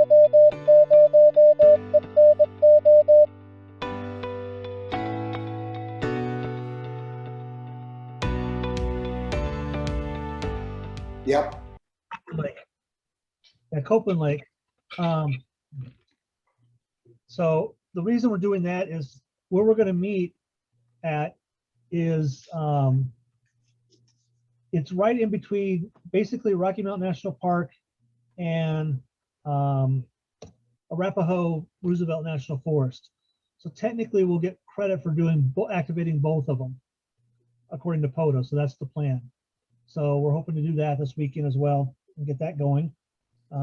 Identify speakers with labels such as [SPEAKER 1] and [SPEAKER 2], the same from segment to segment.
[SPEAKER 1] Yep.
[SPEAKER 2] Lake. Yeah, Copeland Lake. So the reason we're doing that is where we're going to meet at is it's right in between basically Rocky Mountain National Park and Arapahoe Roosevelt National Forest. So technically we'll get credit for doing activating both of them according to POTA. So that's the plan. So we're hoping to do that this weekend as well and get that going.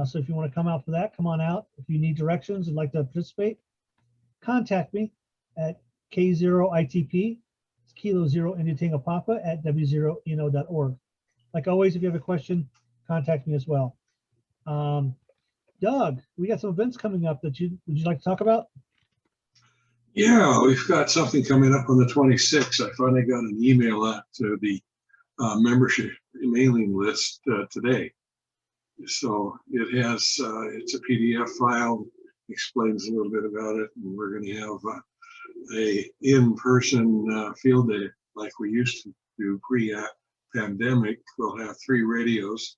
[SPEAKER 2] So if you want to come out for that, come on out. If you need directions and like to participate, contact me at K0ITP, it's Kilo Zero India Tango Papa at W0ENO.org. Like always, if you have a question, contact me as well. Doug, we got some events coming up that would you like to talk about?
[SPEAKER 3] Yeah, we've got something coming up on the 26th. I finally got an email out to the membership mailing list today. So it has, it's a PDF file, explains a little bit about it, and we're going to have a in-person field day like we used to do pre-pandemic. We'll have 3 radios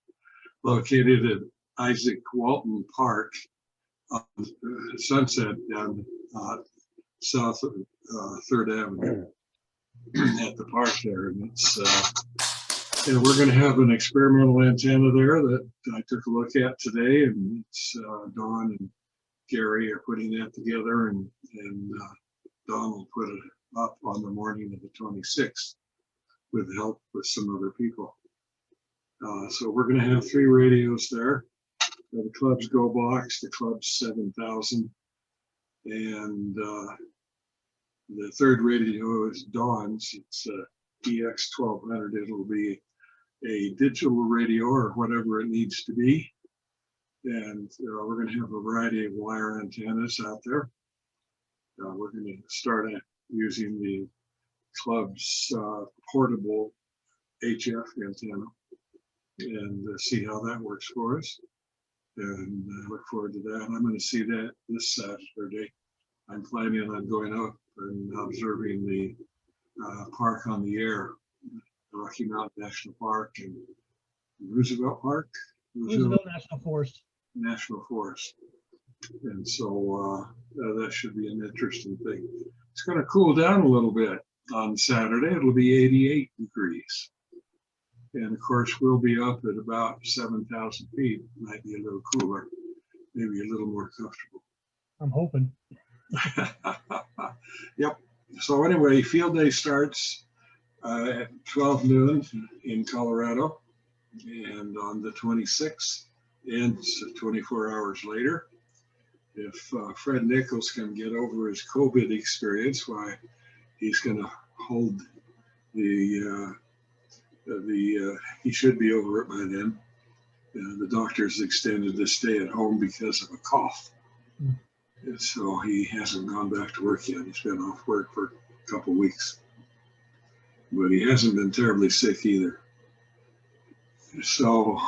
[SPEAKER 3] located at Isaac Walton Park on Sunset down south of 3rd Avenue at the park there. And it's and we're going to have an experimental antenna there that I took a look at today, and it's Dawn and Gary are putting that together, and Dawn will put it up on the morning of the 26th with help with some other people. So we're going to have 3 radios there. The Club's Go Box, the Club's 7000, and the 3rd radio is Dawn's. It's EX1200. It'll be a digital radio or whatever it needs to be. And we're going to have a variety of wire antennas out there. We're going to start using the Club's portable HF antenna and see how that works for us. And I look forward to that. I'm going to see that this Saturday. I'm planning on going out and observing the park on the air, Rocky Mountain National Park and Roosevelt Park.
[SPEAKER 2] Roosevelt National Forest.
[SPEAKER 3] National Forest. And so that should be an interesting thing. It's going to cool down a little bit on Saturday. It'll be 88 degrees. And of course, we'll be up at about 7,000 feet. Might be a little cooler, maybe a little more comfortable.
[SPEAKER 2] I'm hoping.
[SPEAKER 3] Yep. So anyway, field day starts at 12 noon in Colorado, and on the 26th ends 24 hours later. If Fred Nichols can get over his COVID experience, why he's going to hold the he should be over it by then. The doctor's extended the stay at home because of a cough. And so he hasn't gone back to work yet. He's been off work for a couple of weeks. But he hasn't been terribly sick either. So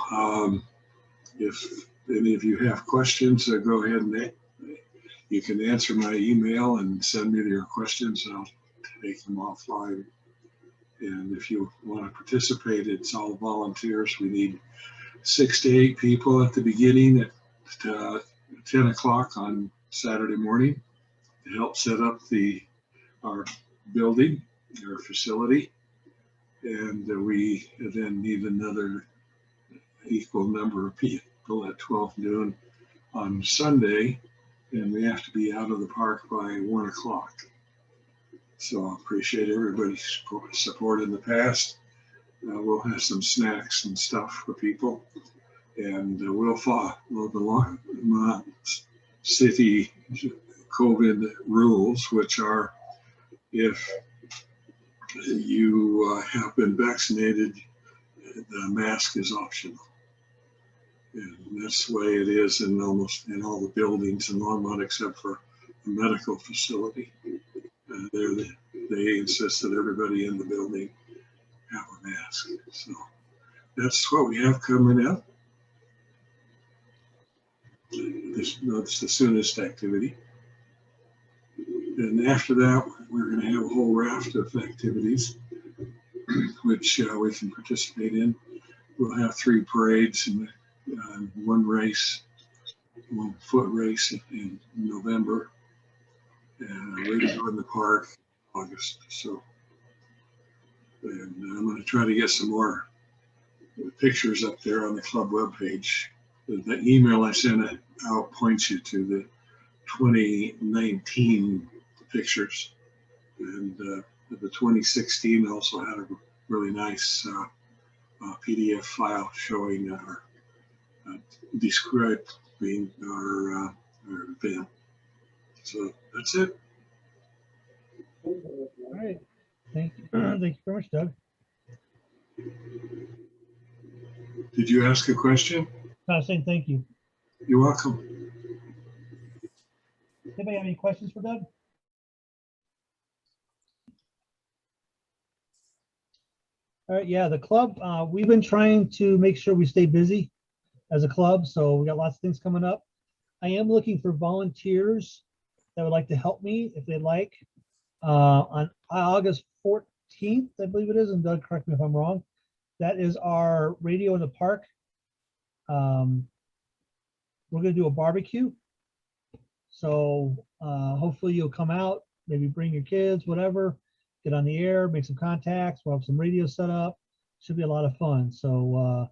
[SPEAKER 3] if any of you have questions, go ahead and you can answer my email and send me your questions, and I'll take them offline. And if you want to participate, it's all volunteers. We need 6 to 8 people at the beginning at 10 o'clock on Saturday morning to help set up our building, our facility. And we then need another equal number of people at 12 noon on Sunday, and we have to be out of the park by 1 o'clock. So I appreciate everybody's support in the past. We'll have some snacks and stuff for people, and we'll follow the Longmont city COVID rules, which are if you have been vaccinated, the mask is optional. And that's the way it is in almost in all the buildings in Longmont, except for the medical facility. They insist that everybody in the building have a mask. So that's what we have coming up. That's the soonest activity. And after that, we're going to have a whole raft of activities, which we can participate in. We'll have 3 parades and 1 race, 1 foot race in November, and a radio in the park in August. So, and I'm going to try to get some more pictures up there on the club webpage. The email I sent out points you to the 2019 pictures, and the 2016 also had a really nice PDF file showing our describing our event. So that's it.
[SPEAKER 2] All right. Thank you. Thank you very much, Doug.
[SPEAKER 3] Did you ask a question?
[SPEAKER 2] I was saying thank you.
[SPEAKER 3] You're welcome.
[SPEAKER 2] Anybody have any questions for Doug? All right, yeah, the club, we've been trying to make sure we stay busy as a club, so we got lots of things coming up. I am looking for volunteers that would like to help me if they'd like. On August 14th, I believe it is, and Doug, correct me if I'm wrong. That is our radio in the park. We're gonna do a barbecue. So hopefully you'll come out, maybe bring your kids, whatever, get on the air, make some contacts. We'll have some radio set up. Should be a lot of fun. So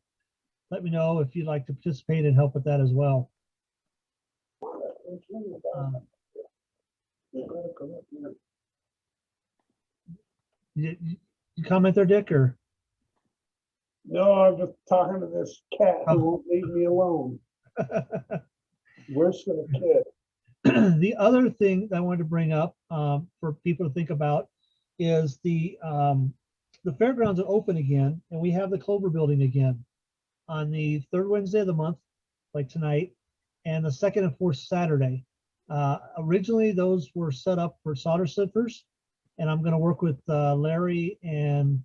[SPEAKER 2] let me know if you'd like to participate and help with that as well. You comment there, Dick, or?
[SPEAKER 1] No, I'm just talking to this cat who won't leave me alone. Worse than a kid.
[SPEAKER 2] The other thing that I wanted to bring up for people to think about is the fairgrounds are open again, and we have the Clover building again on the 3rd Wednesday of the month, like tonight, and the 2nd and 4th Saturday. Originally, those were set up for solder sniffers, and I'm going to work with Larry and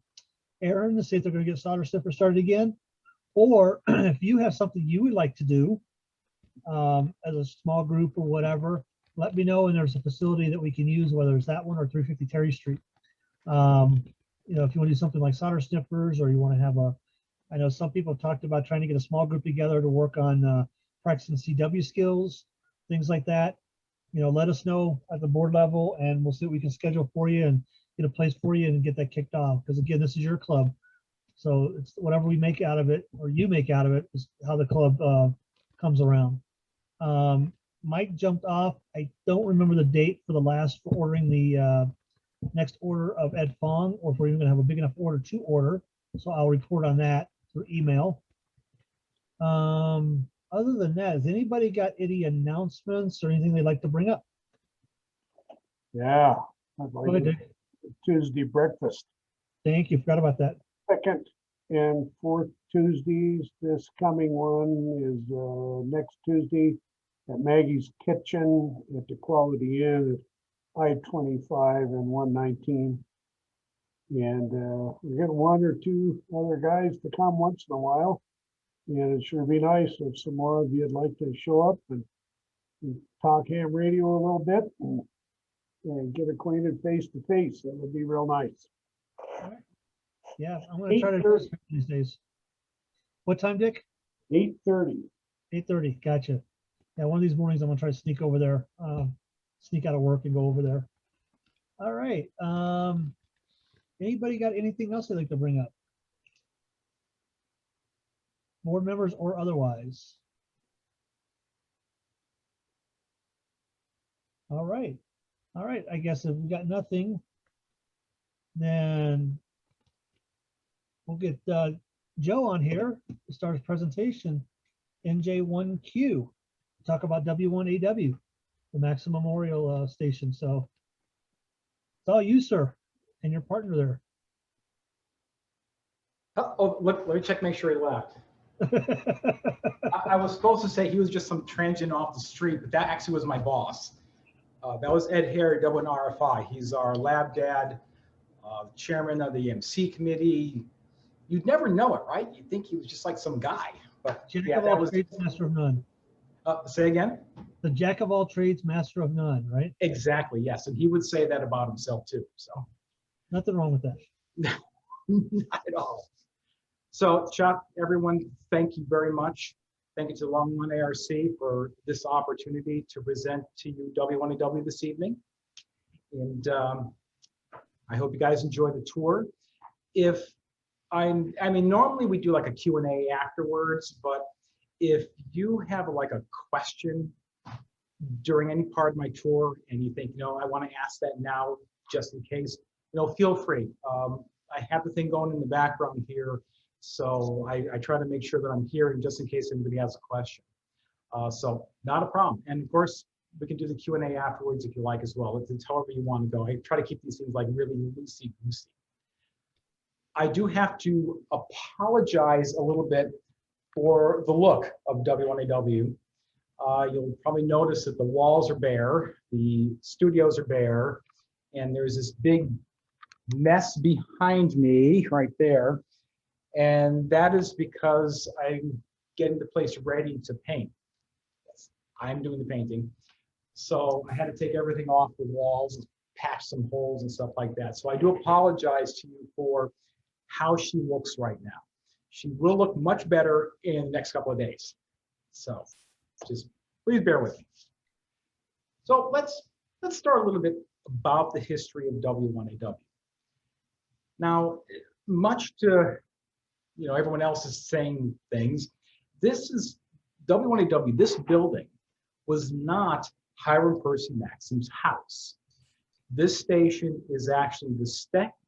[SPEAKER 2] Aaron to see if they're going to get solder sniffers started again. Or if you have something you would like to do as a small group or whatever, let me know, and there's a facility that we can use, whether it's that one or 350 Terry Street. You know, if you want to do something like solder sniffers, or you want to have I know some people have talked about trying to get a small group together to work on practicing CW skills, things like that. You know, let us know at the board level, and we'll see what we can schedule for you and get a place for you and get that kicked off. Because again, this is your club, so it's whatever we make out of it, or you make out of it, is how the club comes around. Mike jumped off. I don't remember the date for the last for ordering the next order of Ed Fong, or if we're even gonna have a big enough order to order. So I'll report on that through email. Other than that, has anybody got any announcements or anything they'd like to bring up?
[SPEAKER 1] Yeah. I'd
[SPEAKER 2] Go
[SPEAKER 1] like
[SPEAKER 2] ahead,
[SPEAKER 1] to-
[SPEAKER 2] Dick.
[SPEAKER 1] Tuesday breakfast.
[SPEAKER 2] Thank you. Forgot about that.
[SPEAKER 1] 2nd and 4th Tuesdays. This coming one is next Tuesday at Maggie's Kitchen at the Quality Inn at I-25 and 119. And we're getting 1 or 2 other guys to come once in a while. And it sure be nice if some more of you'd like to show up and talk ham radio a little bit and get acquainted face to face. That would be real nice.
[SPEAKER 2] Yeah, I'm gonna try to
[SPEAKER 1] 8:30.
[SPEAKER 2] these days. What time, Dick?
[SPEAKER 1] 8:30.
[SPEAKER 2] 8:30. Gotcha. Yeah, one of these mornings I'm gonna try to sneak over there, sneak out of work and go over there. All right. Anybody got anything else they'd like to bring up? Board members or otherwise? All right. All right. I guess if we got nothing, then we'll get Joe on here to start his presentation. NJ1Q, talk about W1AW, the Maxim Memorial Station. So it's all you, sir, and your partner there.
[SPEAKER 4] Oh, let me check, make sure he left. I was supposed to say he was just some transient off the street, but that actually was my boss. That was Ed Harry, WNRFI. He's our lab dad, chairman of the MC committee. You'd never know it, right? You'd think he was just like some guy. But
[SPEAKER 2] Jack
[SPEAKER 4] yeah,
[SPEAKER 2] of
[SPEAKER 4] that
[SPEAKER 2] all
[SPEAKER 4] was.
[SPEAKER 2] trades, master of none.
[SPEAKER 4] Say again?
[SPEAKER 2] The jack of all trades, master of none, right?
[SPEAKER 4] Exactly, yes. And he would say that about himself too. So
[SPEAKER 2] Nothing wrong with that.
[SPEAKER 4] not at all. So Chuck, everyone, thank you very much. Thank you to Longmont ARC for this opportunity to present to you W1AW this evening. And I hope you guys enjoy the tour. I mean, normally we do like a Q&A afterwards, but if you have like a question during any part of my tour and you think, I want to ask that now just in case, feel free. I have the thing going in the background here, so I try to make sure that I'm hearing just in case anybody has a question. So not a problem. And of course, we can do the Q&A afterwards if you like as well. It's however you want to go. I try to keep these things like really loosey-goosey. I do have to apologize a little bit for the look of W1AW. You'll probably notice that the walls are bare, the studios are bare, and there's this big mess behind me right there. And that is because I'm getting the place ready to paint. I'm doing the painting. So I had to take everything off the walls and patch some holes and stuff like that. So I do apologize to you for how she looks right now. She will look much better in the next couple of days. So just please bear with me. So let's start a little bit about the history of W1AW. Now, much to everyone else is saying things, this is W1AW, this building was not Hiram Percy Maxim's house. This station is actually the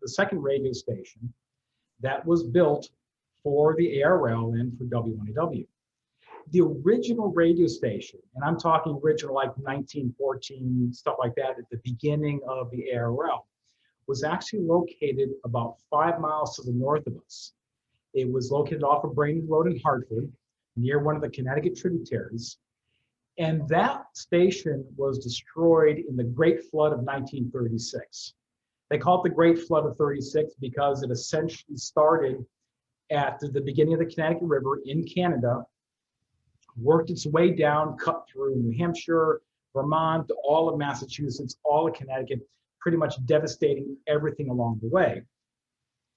[SPEAKER 4] second radio station that was built for the ARL and for W1AW. The original radio station, and I'm talking original like 1914, stuff like that, at the beginning of the ARL, was actually located about 5 miles to the north of us. It was located off of Brainerd Road in Hartford, near one of the Connecticut tributaries. And that station was destroyed in the Great Flood of 1936. They call it the Great Flood of 36 because it essentially started at the beginning of the Connecticut River in Canada, worked its way down, cut through New Hampshire, Vermont, all of Massachusetts, all of Connecticut, pretty much devastating everything along the way.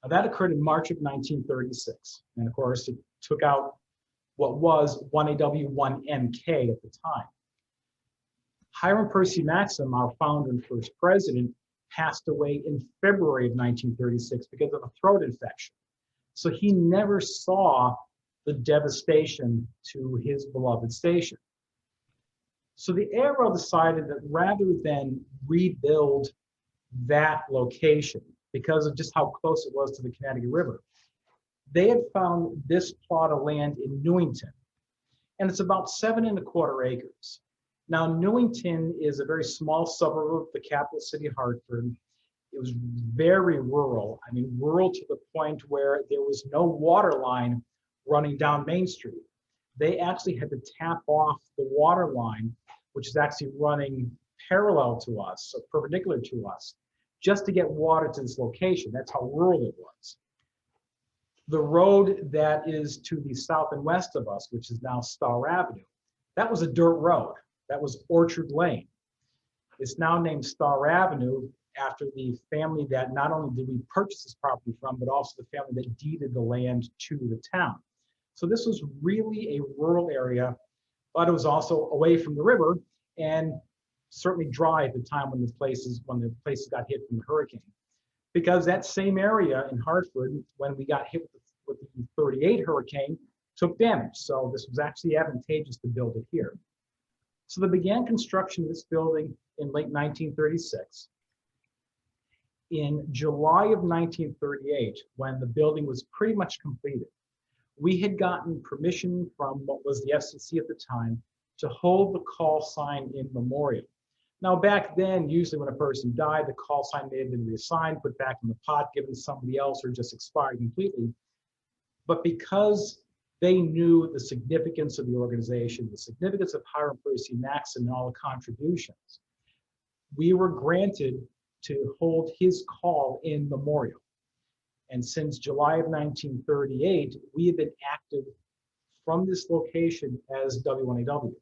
[SPEAKER 4] Now, that occurred in March of 1936. And of course, it took out what was 1AW1MK at the time. Hiram Percy Maxim, our founder and first president, passed away in February of 1936 because of a throat infection. So he never saw the devastation to his beloved station. So the ARL decided that rather than rebuild that location, because of just how close it was to the Connecticut River, they had found this plot of land in Newington, and it's about 7¼ acres. Now, Newington is a very small suburb of the capital city, Hartford. It was very rural. I mean, rural to the point where there was no water line running down Main Street. They actually had to tap off the water line, which is actually running parallel to us, so perpendicular to us, just to get water to this location. That's how rural it was. The road that is to the south and west of us, which is now Star Avenue, that was a dirt road. That was Orchard Lane. It's now named Star Avenue after the family that not only did we purchase this property from, but also the family that deeded the land to the town. So this was really a rural area, but it was also away from the river and certainly dry at the time when the places got hit from the hurricane. Because that same area in Hartford, when we got hit with the 38 hurricane, took damage. So this was actually advantageous to build it here. So they began construction of this building in late 1936. In July of 1938, when the building was pretty much completed, we had gotten permission from what was the FCC at the time to hold the call sign in memoriam. Now, back then, usually when a person died, the call sign may have been reassigned, put back in the pot, given to somebody else, or just expired completely. But because they knew the significance of the organization, the significance of Hiram Percy Maxim and all the contributions, we were granted to hold his call in memoriam. And since July of 1938, we have been active from this location as W1AW.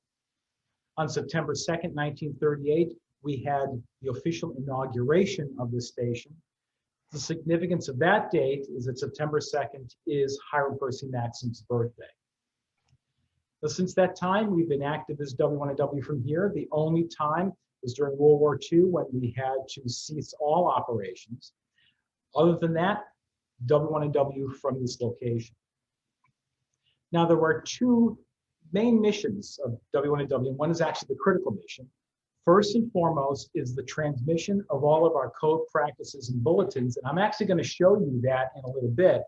[SPEAKER 4] On September 2nd, 1938, we had the official inauguration of this station. The significance of that date is that September 2nd is Hiram Percy Maxim's birthday. So since that time, we've been active as W1W from here. The only time was during World War II when we had to cease all operations. Other than that, W1W from this location. Now, there were two main missions of W1W, and one is actually the critical mission. First and foremost is the transmission of all of our code practices and bulletins, and I'm actually going to show you that in a little bit.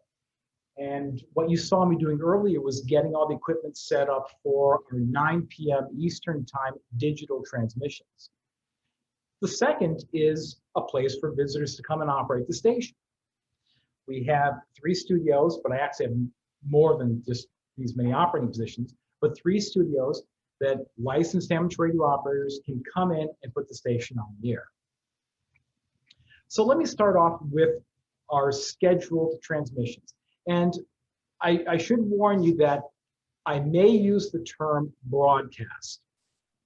[SPEAKER 4] And what you saw me doing earlier was getting all the equipment set up for our 9 p.m. Eastern Time digital transmissions. The second is a place for visitors to come and operate the station. We have 3 studios, but I actually have more than just these many operating positions, but 3 studios that licensed amateur radio operators can come in and put the station on the air. So let me start off with our scheduled transmissions. And I should warn you that I may use the term broadcast.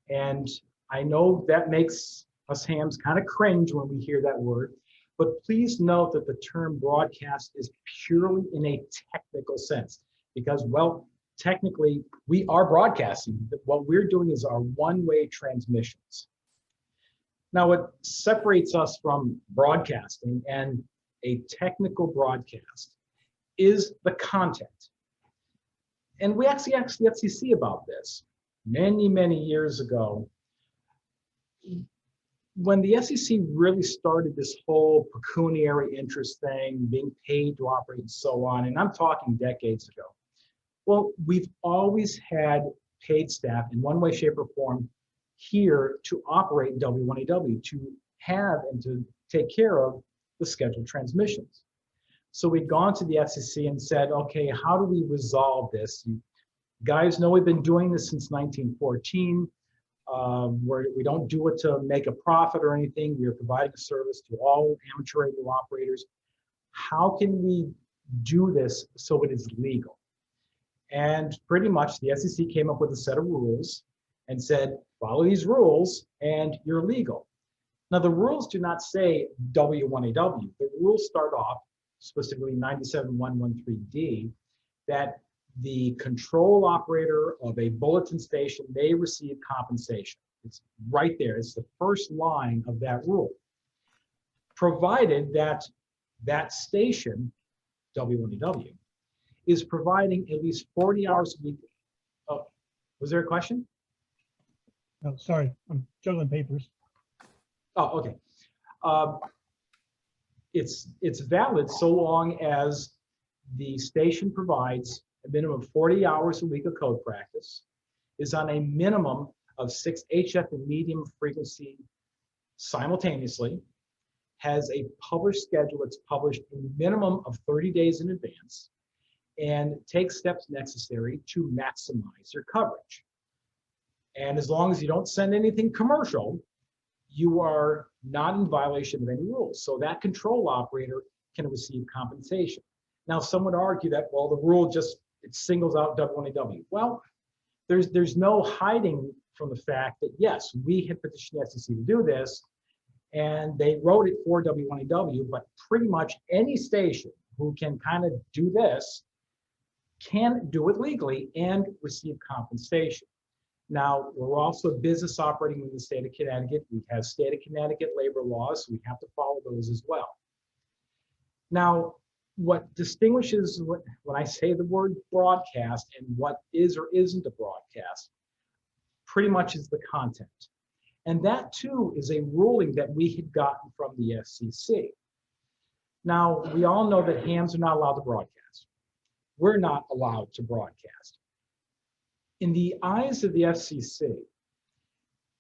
[SPEAKER 4] And I know that makes us hams kind of cringe when we hear that word, but please note that the term broadcast is purely in a technical sense because, well, technically we are broadcasting. What we're doing is our one-way transmissions. Now, what separates us from broadcasting and a technical broadcast is the content. And we actually asked the FCC about this many, many years ago. When the FCC really started this whole pecuniary interest thing, being paid to operate and so on, and I'm talking decades ago. Well, we've always had paid staff in one way, shape, or form here to operate W1AW, to have and to take care of the scheduled transmissions. So we'd gone to the FCC and said, okay, how do we resolve this? You guys know we've been doing this since 1914. We don't do it to make a profit or anything. We are providing a service to all amateur radio operators. How can we do this so it is legal? And pretty much the FCC came up with a set of rules and said, follow these rules and you're legal. Now the rules do not say W1AW. The rules start off specifically 97113D, that the control operator of a bulletin station may receive compensation. It's right there. It's the first line of that rule. Provided that that station, W1AW, is providing at least 40 hours a week. Oh, was there a question?
[SPEAKER 2] Oh, sorry, I'm juggling papers.
[SPEAKER 4] Oh, okay. It's valid so long as the station provides a minimum of 40 hours a week of code practice, is on a minimum of 6 HF and medium frequency simultaneously, has a published schedule that's published a minimum of 30 days in advance, and takes steps necessary to maximize your coverage. And as long as you don't send anything commercial, you are not in violation of any rules. So that control operator can receive compensation. Now, some would argue that, well, the rule just, it singles out W1AW. Well, there's no hiding from the fact that, yes, we had petitioned the FCC to do this, and they wrote it for W1AW, but pretty much any station who can kind of do this can do it legally and receive compensation. Now, we're also a business operating in the state of Connecticut. We have state of Connecticut labor laws, so we have to follow those as well. Now, what distinguishes when I say the word broadcast and what is or isn't a broadcast, pretty much is the content. And that too is a ruling that we had gotten from the FCC. Now, we all know that hams are not allowed to broadcast. We're not allowed to broadcast. In the eyes of the FCC,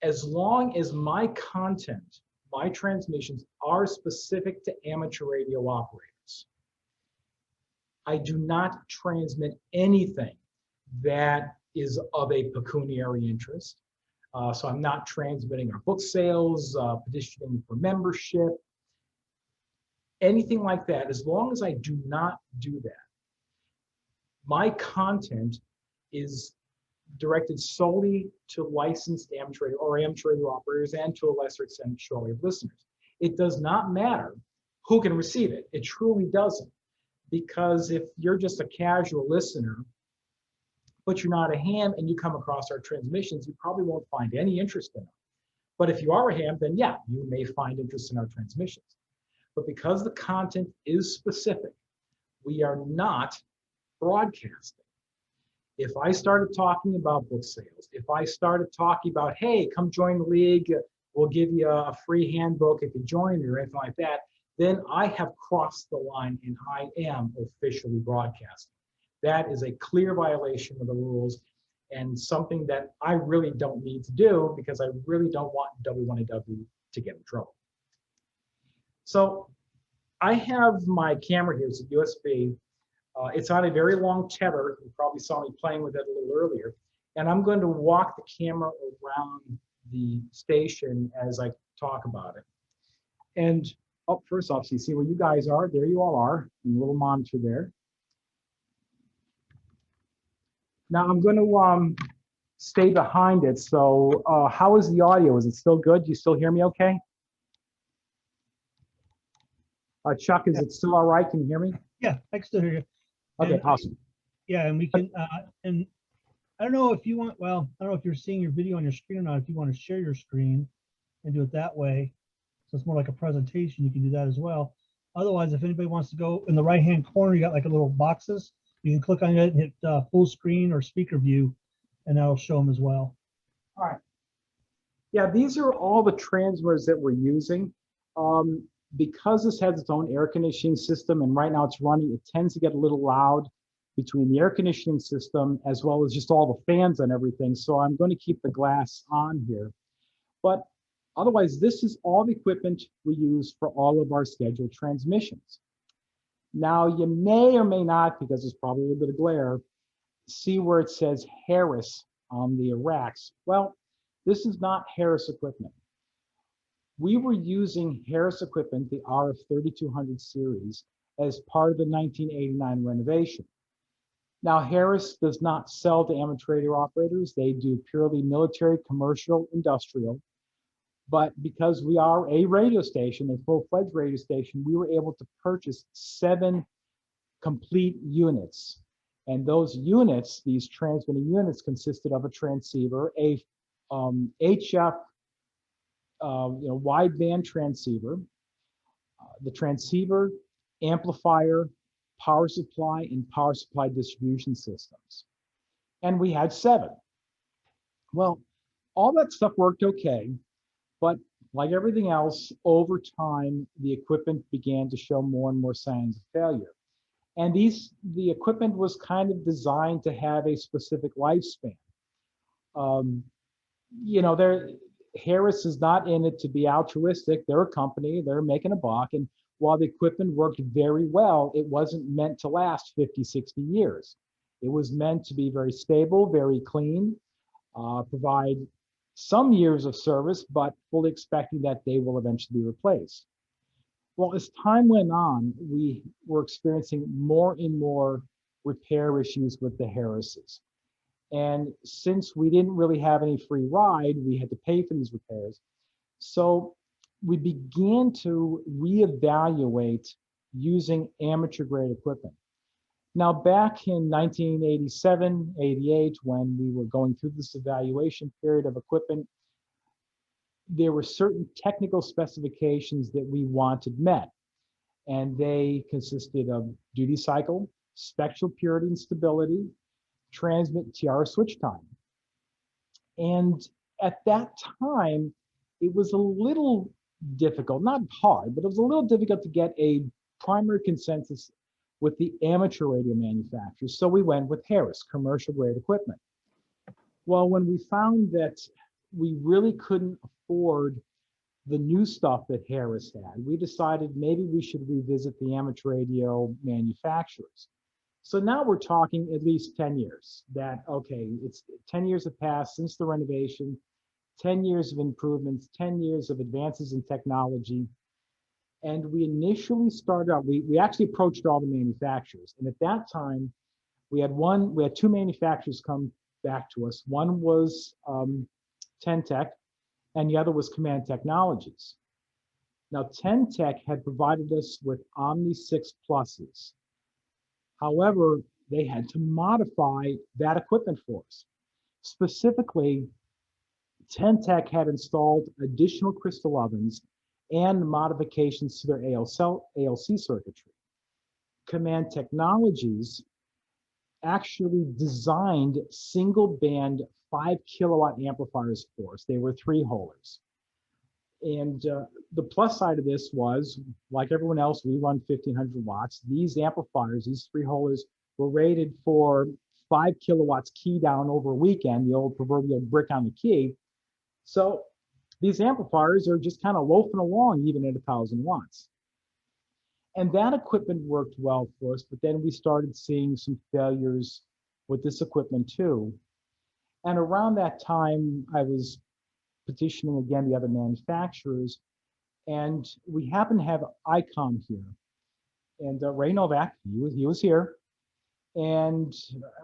[SPEAKER 4] as long as my content, my transmissions are specific to amateur radio operators, I do not transmit anything that is of a pecuniary interest. So I'm not transmitting our book sales, petitioning for membership, anything like that. As long as I do not do that, my content is directed solely to licensed amateur radio or amateur radio operators and to a lesser extent shortwave listeners. It does not matter who can receive it. It truly doesn't. Because if you're just a casual listener, but you're not a ham and you come across our transmissions, you probably won't find any interest in them. But if you are a ham, then yeah, you may find interest in our transmissions. But because the content is specific, we are not broadcasting. If I started talking about book sales, if I started talking about, hey, come join the league, we'll give you a free handbook if you join or anything like that, then I have crossed the line and I am officially broadcasting. That is a clear violation of the rules and something that I really don't need to do because I really don't want W1AW to get in trouble. So I have my camera here, it's a USB. It's on a very long tether. You probably saw me playing with it a little earlier. And I'm going to walk the camera around the station as I talk about it. And oh, first off, so you see where you guys are. There you all are, in the little monitor there. Now I'm going to stay behind it. So how is the audio? Is it still good? Do you still hear me okay? Chuck, is it still all right? Can you hear me?
[SPEAKER 2] Yeah, I can still hear you.
[SPEAKER 4] Okay,
[SPEAKER 2] And,
[SPEAKER 4] awesome.
[SPEAKER 2] Yeah, and we can, and I don't know if you want, well, I don't know if you're seeing your video on your screen or not. If you want to share your screen and do it that way, so it's more like a presentation, you can do that as well. Otherwise, if anybody wants to go in the right-hand corner, you got like a little boxes. You can click on it and hit full screen or speaker view, and that'll show them as well.
[SPEAKER 4] All right. Yeah, these are all the transmitters that we're using. Because this has its own air conditioning system and right now it's running, it tends to get a little loud between the air conditioning system as well as just all the fans and everything. So I'm going to keep the glass on here. But otherwise, this is all the equipment we use for all of our scheduled transmissions. Now, you may or may not, because there's probably a little bit of glare, see where it says Harris on the racks. Well, this is not Harris equipment. We were using Harris equipment, the RF3200 series, as part of the 1989 renovation. Now, Harris does not sell to amateur radio operators. They do purely military, commercial, industrial. But because we are a radio station, a full-fledged radio station, we were able to purchase 7 complete units. And those units, these transmitting units, consisted of a transceiver, a HF wideband transceiver, the transceiver, amplifier, power supply, and power supply distribution systems. And we had 7. Well, all that stuff worked okay, but like everything else, over time, the equipment began to show more and more signs of failure. And the equipment was kind of designed to have a specific lifespan. Harris is not in it to be altruistic. They're a company, they're making a buck. And while the equipment worked very well, it wasn't meant to last 50, 60 years. It was meant to be very stable, very clean, provide some years of service, but fully expecting that they will eventually be replaced. Well, as time went on, we were experiencing more and more repair issues with the Harrises. And since we didn't really have any free ride, we had to pay for these repairs. So we began to reevaluate using amateur grade equipment. Now, back in 1987, 88, when we were going through this evaluation period of equipment, there were certain technical specifications that we wanted met. And they consisted of duty cycle, spectral purity and stability, transmit TR switch time. And at that time, it was a little difficult, not hard, but it was a little difficult to get a primary consensus with the amateur radio manufacturers. So we went with Harris, commercial grade equipment. Well, when we found that we really couldn't afford the new stuff that Harris had, we decided maybe we should revisit the amateur radio manufacturers. So now we're talking at least 10 years that, okay, it's 10 years have passed since the renovation, 10 years of improvements, 10 years of advances in technology. And we initially started out, we actually approached all the manufacturers. And at that time, we had 2 manufacturers come back to us. One was Tech, and the other was Command Technologies. Now, Tech had provided us with Omni 6 Pluses. However, they had to modify that equipment for us. Specifically, Tech had installed additional crystal ovens and modifications to their ALC circuitry. Command Technologies actually designed single band 5 kilowatt amplifiers for us. They were 3-holers. And the plus side of this was, like everyone else, we run 1500 watts. These amplifiers, these 3-holers, were rated for 5 kilowatts key down over a weekend, the old proverbial brick on the key. So these amplifiers are just kind of loafing along even at 1000 watts. And that equipment worked well for us, but then we started seeing some failures with this equipment too. And around that time, I was petitioning again the other manufacturers, and we happen to have ICOM here. And Ray Novak, he was here, and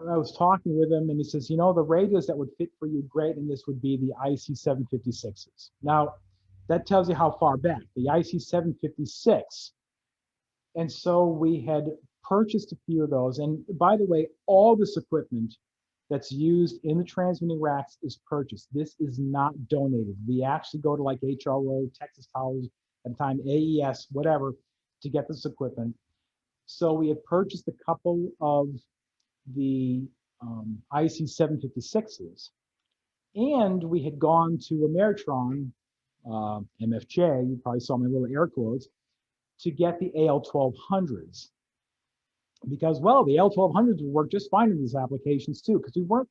[SPEAKER 4] I was talking with him, and he says, you know, the radios that would fit for you great, and this would be the IC756s. Now, that tells you how far back, the IC756. And so we had purchased a few of those. And by the way, all this equipment that's used in the transmitting racks is purchased. This is not donated. We actually go to like HRO, Texas Towers, at the time, AES, whatever, to get this equipment. So we had purchased a couple of the IC756s, and we had gone to Ameritron, MFJ, you probably saw my little air quotes, to get the AL1200s. Because, well, the AL1200s would work just fine in these applications too, because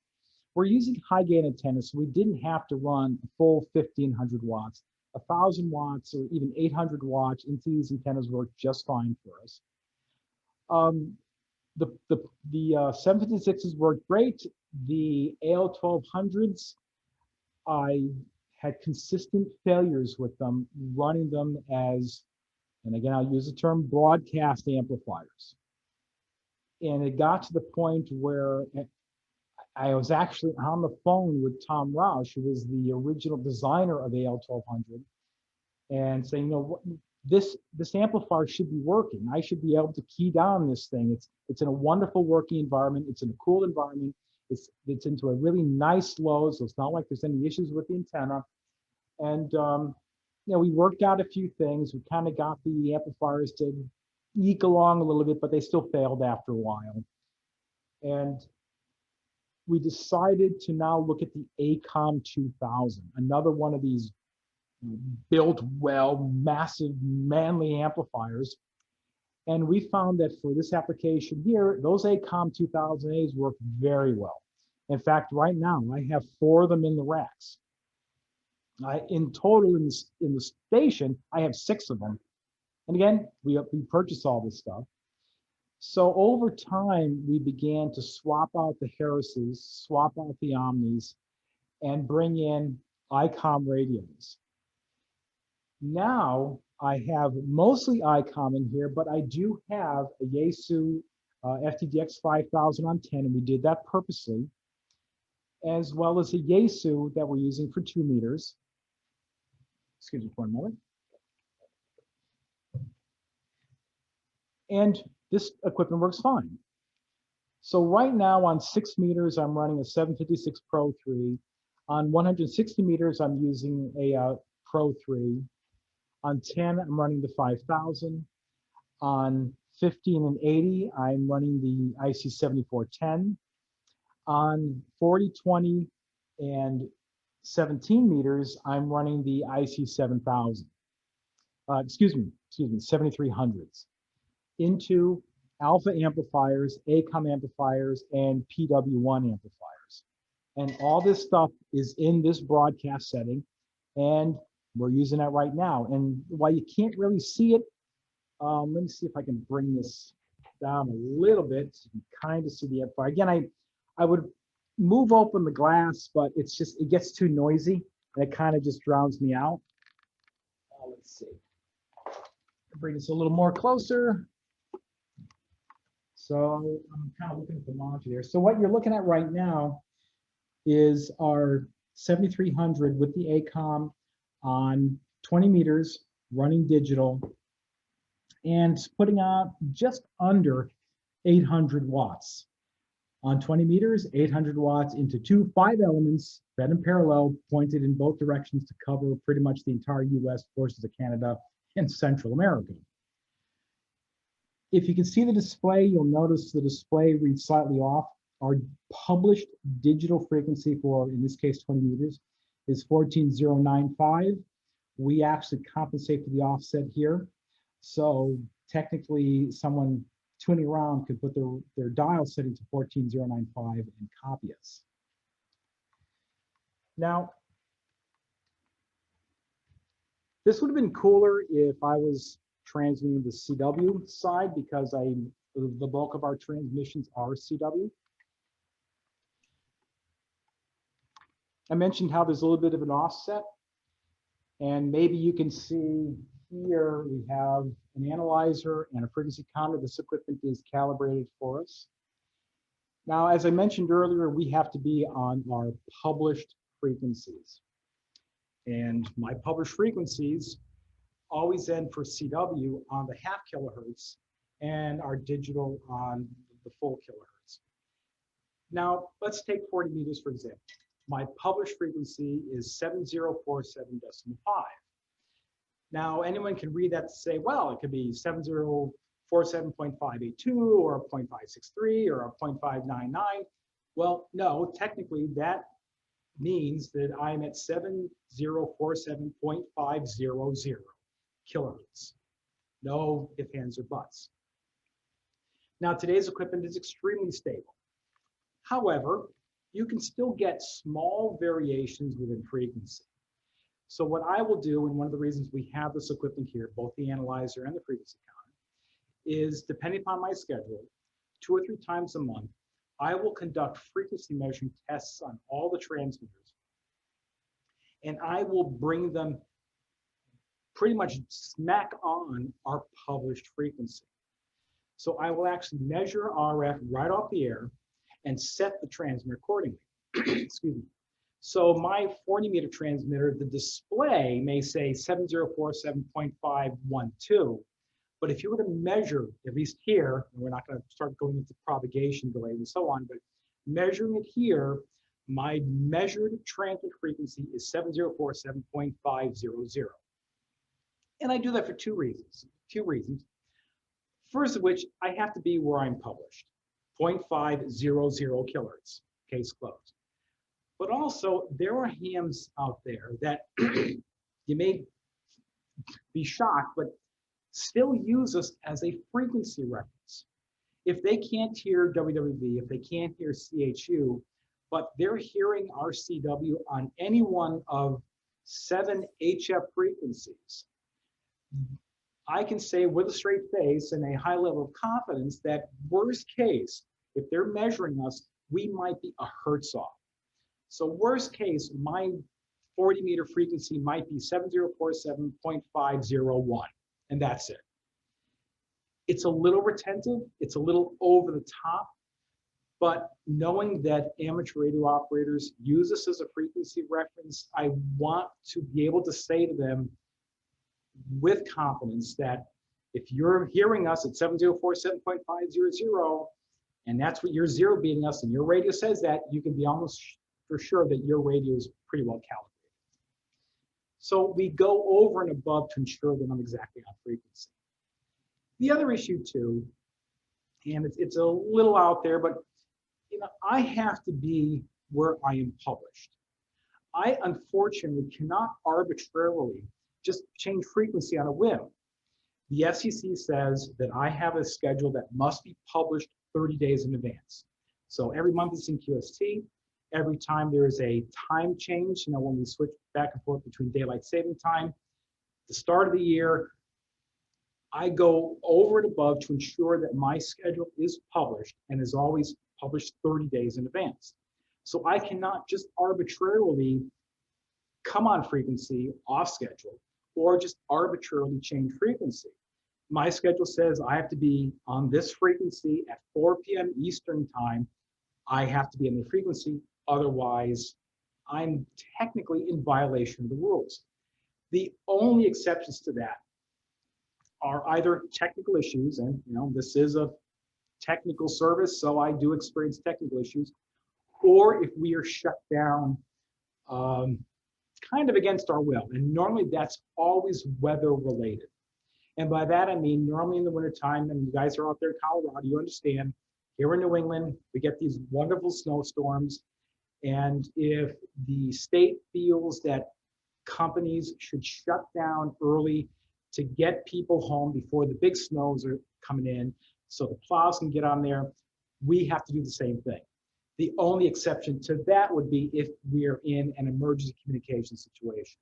[SPEAKER 4] we're using high gain antennas, so we didn't have to run a full 1500 watts. 1000 watts or even 800 watts into these antennas work just fine for us. The 756s worked great. The AL1200s, I had consistent failures with them, running them as, and again, I'll use the term broadcast amplifiers. And it got to the point where I was actually on the phone with Tom Roush, who was the original designer of AL1200, and saying, you know, this amplifier should be working. I should be able to key down this thing. It's in a wonderful working environment. It's in a cool environment. It's into a really nice low, so it's not like there's any issues with the antenna. And you know, we worked out a few things. We kind of got the amplifiers to eke along a little bit, but they still failed after a while. And we decided to now look at the ACOM 2000, another one of these built well, massive, manly amplifiers. And we found that for this application here, those ACOM 2000As work very well. In fact, right now, I have 4 of them in the racks. In total, in the station, I have 6 of them. And again, we purchased all this stuff. So over time, we began to swap out the Harrises, swap out the Omnis, and bring in ICOM radios. Now, I have mostly ICOM in here, but I do have a Yaesu FTDX 5000 on 10, and we did that purposely, as well as a Yaesu that we're using for 2 meters. Excuse me for a moment. And this equipment works fine. So right now on 6 meters, I'm running a 756 Pro 3. On 160 meters, I'm using a Pro 3. On 10, I'm running the 5000. On 15 and 80, I'm running the IC7410. On 40, 20, and 17 meters, I'm running the IC7000. Excuse me, 7300s. Into alpha amplifiers, ACOM amplifiers, and PW1 amplifiers. And all this stuff is in this broadcast setting, and we're using that right now. And while you can't really see it, let me see if I can bring this down a little bit so you can kind of see the amplifier. Again, I would move open the glass, but it's just, it gets too noisy, and it kind of just drowns me out. Let's see. Bring this a little more closer. So I'm kind of looking at the monitor there. So what you're looking at right now is our 7300 with the ACOM on 20 meters, running digital, and putting out just under 800 watts. On 20 meters, 800 watts into 5 elements, fed in parallel, pointed in both directions to cover pretty much the entire US, portions of Canada, and Central America. If you can see the display, you'll notice the display reads slightly off. Our published digital frequency for, in this case, 20 meters, is 14095. We actually compensate for the offset here. So technically, someone tuning around could put their dial setting to 14095 and copy us. Now, this would have been cooler if I was transmitting the CW side, because the bulk of our transmissions are CW. I mentioned how there's a little bit of an offset, and maybe you can see here we have an analyzer and a frequency counter. This equipment is calibrated for us. Now, as I mentioned earlier, we have to be on our published frequencies. And my published frequencies always end for CW on the half kilohertz and our digital on the full kilohertz. Now, let's take 40 meters, for example. My published frequency is 7047.5. Now, anyone can read that to say, well, it could be 7047.582 or 0.563 or 0.599. Well, no, technically that means that I'm at 7047.500 kilohertz. No ifs, ands, or buts. Now, today's equipment is extremely stable. However, you can still get small variations within frequency. So what I will do, and one of the reasons we have this equipment here, both the analyzer and the frequency counter, is depending upon my schedule, 2 or 3 times a month, I will conduct frequency measuring tests on all the transmitters. And I will bring them pretty much smack on our published frequency. So I will actually measure RF right off the air and set the transmitter accordingly. Excuse me. So my 40 meter transmitter, the display may say 7047.512, but if you were to measure, at least here, and we're not going to start going into propagation delay and so on, but measuring it here, my measured transmit frequency is 7047.500. And I do that for two reasons. First of which, I have to be where I'm published, 0.500 kilohertz, case closed. But also, there are hams out there that you may be shocked, but still use us as a frequency reference. If they can't hear WWV, if they can't hear CHU, but they're hearing our CW on any one of 7 HF frequencies, I can say with a straight face and a high level of confidence that worst case, if they're measuring us, we might be a hertz off. So worst case, my 40 meter frequency might be 7047.501, and that's it. It's a little retentive, it's a little over the top, but knowing that amateur radio operators use this as a frequency reference, I want to be able to say to them with confidence that if you're hearing us at 7047.500, and that's what you're zero beating us, and your radio says that, you can be almost for sure that your radio is pretty well calibrated. So we go over and above to ensure that I'm exactly on frequency. The other issue too, and it's a little out there, but I have to be where I am published. I unfortunately cannot arbitrarily just change frequency on a whim. The FCC says that I have a schedule that must be published 30 days in advance. So every month it's in QST. Every time there is a time change, when we switch back and forth between daylight saving time, the start of the year, I go over and above to ensure that my schedule is published and is always published 30 days in advance. So I cannot just arbitrarily come on frequency off schedule or just arbitrarily change frequency. My schedule says I have to be on this frequency at 4 p.m. Eastern time. I have to be on the frequency. Otherwise, I'm technically in violation of the rules. The only exceptions to that are either technical issues, and this is a technical service, so I do experience technical issues, or if we are shut down kind of against our will. And normally that's always weather related. And by that, I mean, normally in the wintertime, and you guys are out there in Colorado, you understand, here in New England, we get these wonderful snowstorms. And if the state feels that companies should shut down early to get people home before the big snows are coming in, so the plows can get on there, we have to do the same thing. The only exception to that would be if we're in an emergency communication situation.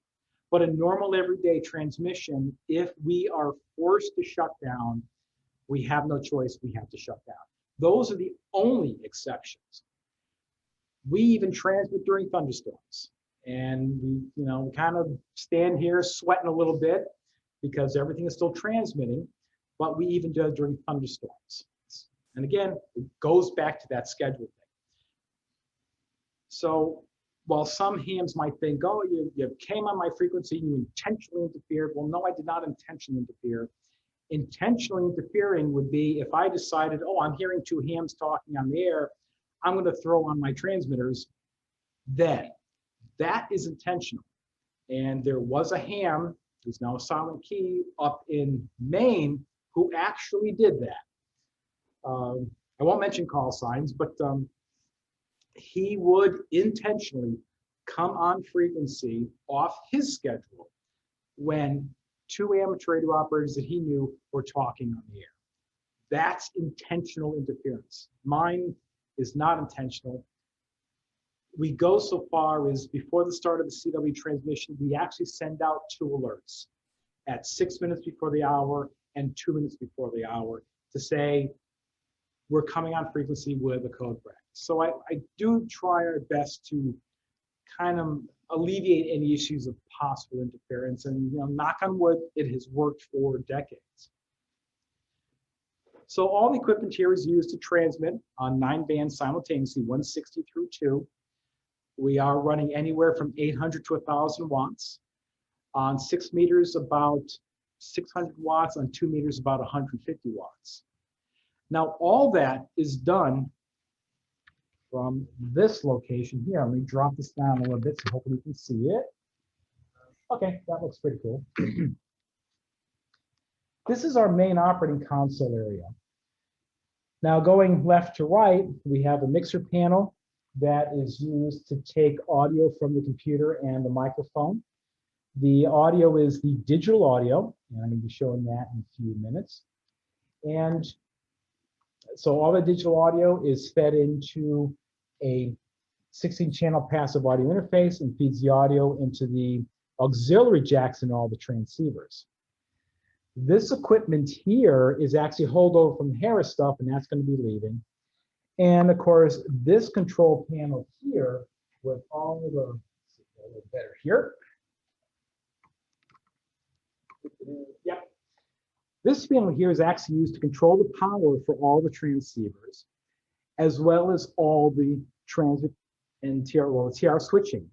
[SPEAKER 4] But a normal everyday transmission, if we are forced to shut down, we have no choice, we have to shut down. Those are the only exceptions. We even transmit during thunderstorms. And we kind of stand here sweating a little bit because everything is still transmitting, but we even do it during thunderstorms. And again, it goes back to that schedule thing. So while some hams might think, oh, you came on my frequency, you intentionally interfered. Well, no, I did not intentionally interfere. Intentionally interfering would be if I decided, oh, I'm hearing two hams talking on the air, I'm going to throw on my transmitters, then that is intentional. And there was a ham who's now a silent key up in Maine who actually did that. I won't mention call signs, but he would intentionally come on frequency off his schedule when two amateur radio operators that he knew were talking on the air. That's intentional interference. Mine is not intentional. We go so far as before the start of the CW transmission, we actually send out 2 alerts at 6 minutes before the hour and 2 minutes before the hour to say, we're coming on frequency with a code break. So I do try our best to kind of alleviate any issues of possible interference. And knock on wood, it has worked for decades. So all the equipment here is used to transmit on 9 bands simultaneously, 160 through 2. We are running anywhere from 800 to 1,000 watts. On 6 meters, about 600 watts. On 2 meters, about 150 watts. Now, all that is done from this location here. Let me drop this down a little bit so hopefully you can see it. Okay, that looks pretty cool. This is our main operating console area. Now, going left to right, we have a mixer panel that is used to take audio from the computer and the microphone. The audio is the digital audio, and I'm going to be showing that in a few minutes. And so all the digital audio is fed into a 16-channel passive audio interface and feeds the audio into the auxiliary jacks in all the transceivers. This equipment here is actually holdover from Harris stuff, and that's going to be leaving. And of course, this control panel here with all the, a little better here. Yep. This panel here is actually used to control the power for all the transceivers, as well as all the transit and TR switching.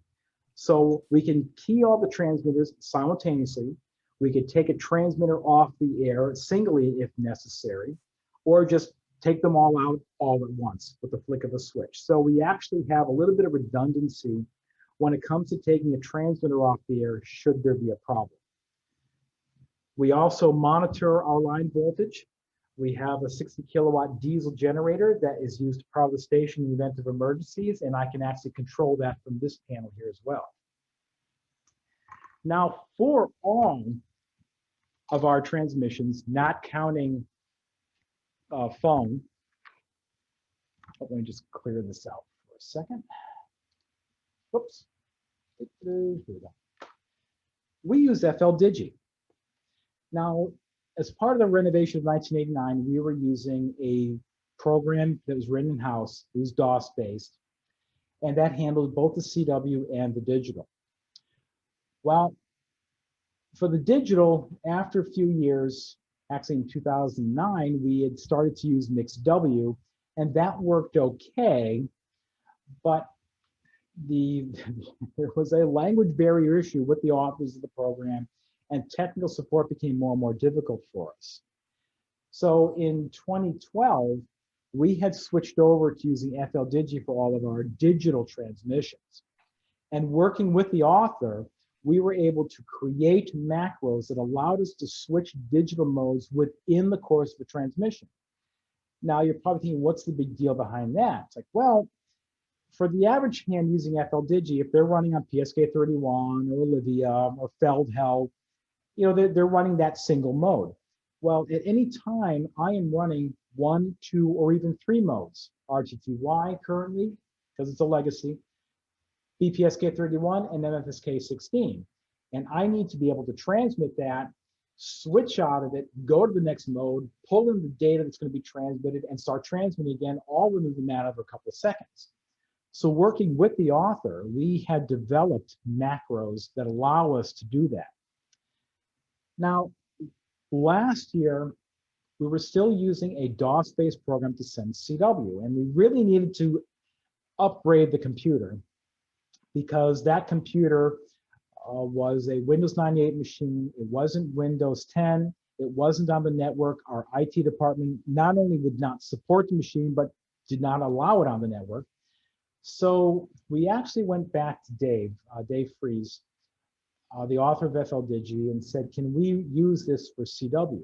[SPEAKER 4] So we can key all the transmitters simultaneously. We could take a transmitter off the air singly if necessary, or just take them all out all at once with the flick of a switch. So we actually have a little bit of redundancy when it comes to taking a transmitter off the air should there be a problem. We also monitor our line voltage. We have a 60 kilowatt diesel generator that is used to power the station in the event of emergencies, and I can actually control that from this panel here as well. Now, for all of our transmissions, not counting phone, let me just clear this out for a second. Whoops. Here we go. We use FL Digi. Now, as part of the renovation of 1989, we were using a program that was written in-house. It was DOS-based, and that handled both the CW and the digital. Well, for the digital, after a few years, actually in 2009, we had started to use MixW, and that worked okay, but there was a language barrier issue with the authors of the program, and technical support became more and more difficult for us. So in 2012, we had switched over to using FLDigi for all of our digital transmissions. And working with the author, we were able to create macros that allowed us to switch digital modes within the course of a transmission. Now you're probably thinking, what's the big deal behind that? It's like, well, for the average hand using FLDigi, if they're running on PSK31 or Olivia or Feldheld, they're running that single mode. Well, at any time, I am running 1, 2, or even 3 modes. RTTY currently, because it's a legacy, BPSK31, and MFSK16. And I need to be able to transmit that, switch out of it, go to the next mode, pull in the data that's going to be transmitted, and start transmitting again, all within the matter of a couple of seconds. So working with the author, we had developed macros that allow us to do that. Now, last year, we were still using a DOS-based program to send CW, and we really needed to upgrade the computer because that computer was a Windows 98 machine. It wasn't Windows 10. It wasn't on the network. Our IT department not only would not support the machine, but did not allow it on the network. So we actually went back to Dave Fries, the author of FLDigi, and said, can we use this for CW?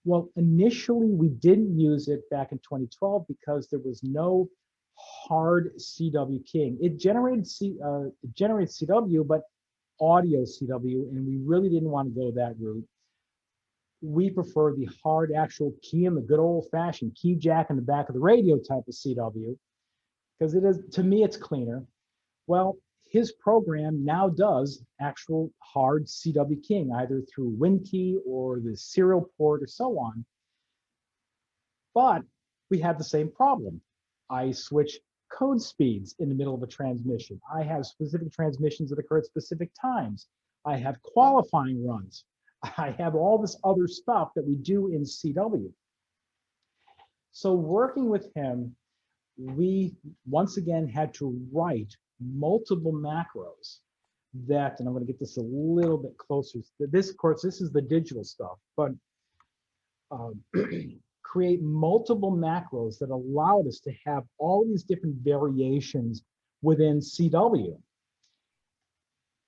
[SPEAKER 4] Well, initially we didn't use it back in 2012 because there was no hard CW keying. It generated CW, but audio CW, and we really didn't want to go that route. We prefer the hard actual key in the good old-fashioned key jack in the back of the radio type of CW, because it is, to me, it's cleaner. Well, his program now does actual hard CW keying, either through WinKey or the serial port or so on. But we have the same problem. I switch code speeds in the middle of a transmission. I have specific transmissions that occur at specific times. I have qualifying runs. I have all this other stuff that we do in CW. So working with him, we once again had to write multiple macros that, and I'm going to get this a little bit closer. This, of course, this is the digital stuff, but create multiple macros that allowed us to have all these different variations within CW.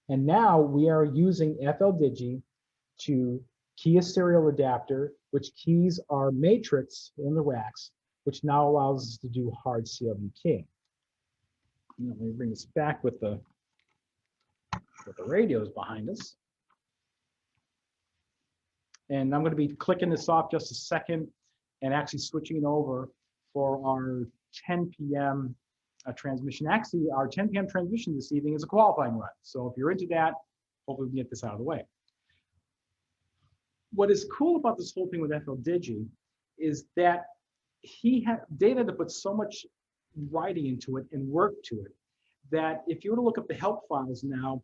[SPEAKER 4] And now we are using FLDigi to key a serial adapter, which keys our matrix in the racks, which now allows us to do hard CW keying. Let me bring this back with the radios behind us. And I'm going to be clicking this off just a second and actually switching it over for our 10 p.m. Transmission. Actually, our 10 p.m. transmission this evening is a qualifying run. So if you're into that, hopefully we can get this out of the way. What is cool about this whole thing with FLDigi is that Dave had to put so much writing into it and work to it that if you were to look up the help files now,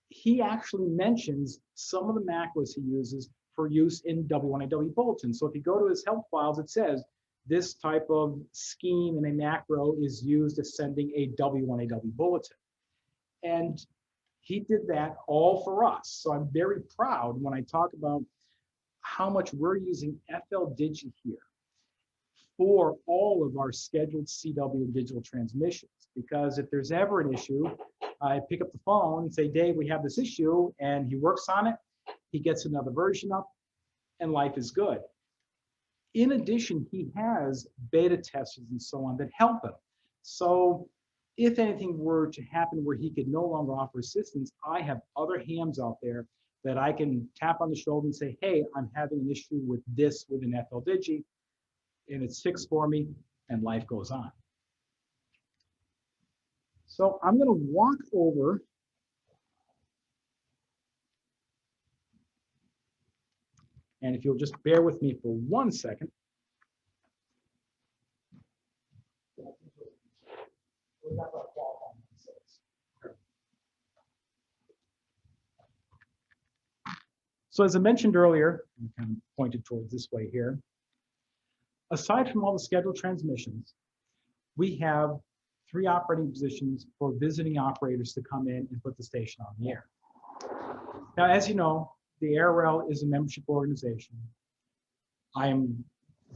[SPEAKER 4] he actually mentions some of the macros he uses for use in W1AW bulletin. So if you go to his help files, it says this type of scheme in a macro is used as sending a W1AW bulletin. And he did that all for us. So I'm very proud when I talk about how much we're using FLDigi here for all of our scheduled CW digital transmissions. Because if there's ever an issue, I pick up the phone and say, Dave, we have this issue, and he works on it. He gets another version up, and life is good. In addition, he has beta testers and so on that help him. So if anything were to happen where he could no longer offer assistance, I have other hams out there that I can tap on the shoulder and say, hey, I'm having an issue with this within FLDigi, and it's fixed for me, and life goes on. So I'm going to walk over and if you'll just bear with me for 1 second. So as I mentioned earlier, I'm kind of pointed towards this way here. Aside from all the scheduled transmissions, we have 3 operating positions for visiting operators to come in and put the station on the air. Now, as you know, the ARL is a membership organization. I am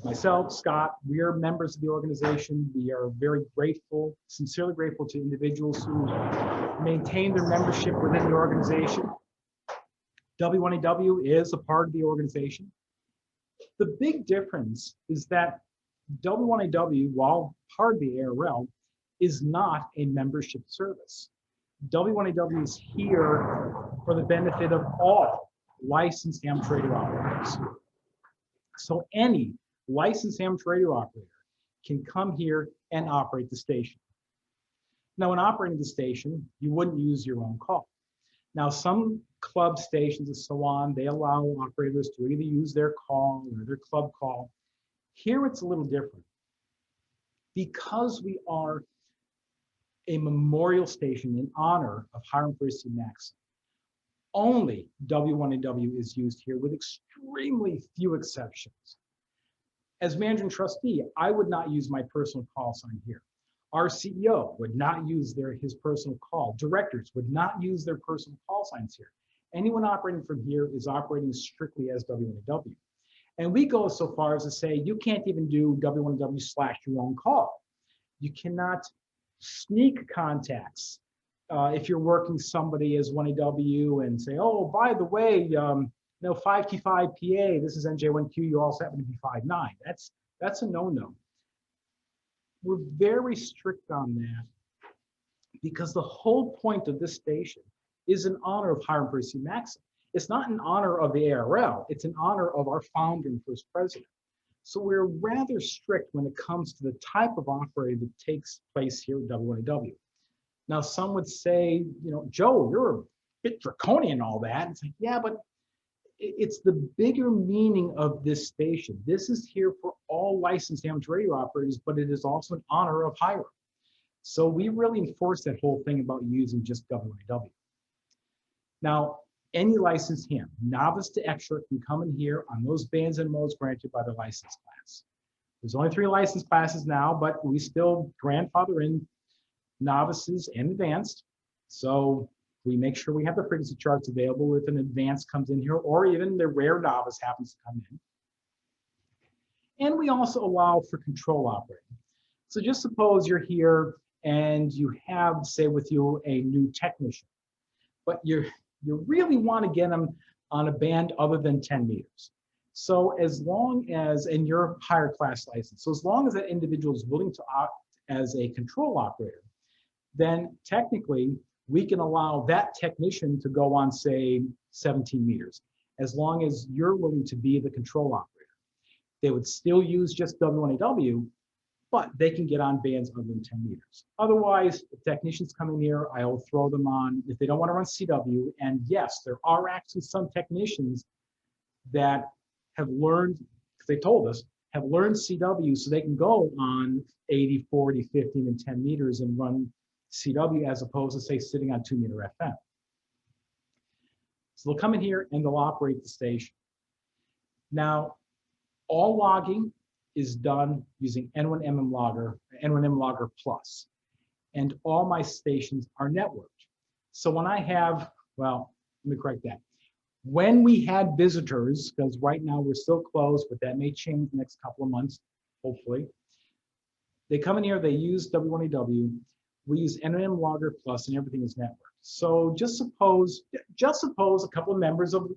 [SPEAKER 4] myself, Scott, we are members of the organization. We are very grateful, sincerely grateful to individuals who maintain their membership within the organization. W1AW is a part of the organization. The big difference is that W1AW, while part of the ARL, is not a membership service. W1AW is here for the benefit of all licensed amateur radio operators. So any licensed amateur radio operator can come here and operate the station. Now, when operating the station, you wouldn't use your own call. Now, some club stations and so on, they allow operators to either use their call or their club call. Here, it's a little different. Because we are a memorial station in honor of Hiram Percy Maxim, only W1AW is used here with extremely few exceptions. As manager and trustee, I would not use my personal call sign here. Our CEO would not use his personal call. Directors would not use their personal call signs here. Anyone operating from here is operating strictly as W1AW. And we go so far as to say, you can't even do W1AW / your own call. You cannot sneak contacts. If you're working somebody as 1AW and say, oh, by the way, 5T5 PA, this is NJ1Q, you also happen to be 5'9". That's a no-no. We're very strict on that because the whole point of this station is in honor of Hiram Percy Maxim. It's not in honor of the ARL, it's in honor of our founder and first president. So we're rather strict when it comes to the type of operating that takes place here at W1AW. Now, some would say, Joe, you're a bit draconian and all that. It's like, yeah, but it's the bigger meaning of this station. This is here for all licensed amateur radio operators, but it is also in honor of Hiram. So we really enforce that whole thing about using just W1AW. Now, any licensed ham, novice to extra, can come in here on those bands and modes granted by the license class. There's only 3 license classes now, but we still grandfather in novices and advanced. So we make sure we have the frequency charts available if an advanced comes in here, or even the rare novice happens to come in. And we also allow for control operating. So just suppose you're here and you have, say, with you a new technician, but you really want to get them on a band other than 10 meters. So as long as, and you're higher class license, so as long as that individual is willing to opt as a control operator, then technically we can allow that technician to go on, say, 17 meters, as long as you're willing to be the control operator. They would still use just W1AW, but they can get on bands other than 10 meters. Otherwise, if technicians come in here, I'll throw them on if they don't want to run CW. And yes, there are actually some technicians that have learned, because they told us, have learned CW so they can go on 80, 40, 15, and 10 meters and run CW as opposed to, say, sitting on 2-meter FM. So they'll come in here and they'll operate the station. Now, all logging is done using N1M Logger, N1M Logger Plus, and all my stations are networked. So when I have, well, let me correct that. When we had visitors, because right now we're still closed, but that may change the next couple of months, hopefully. They come in here, they use W1AW, we use N1M Logger Plus, and everything is networked. So just suppose a couple of members of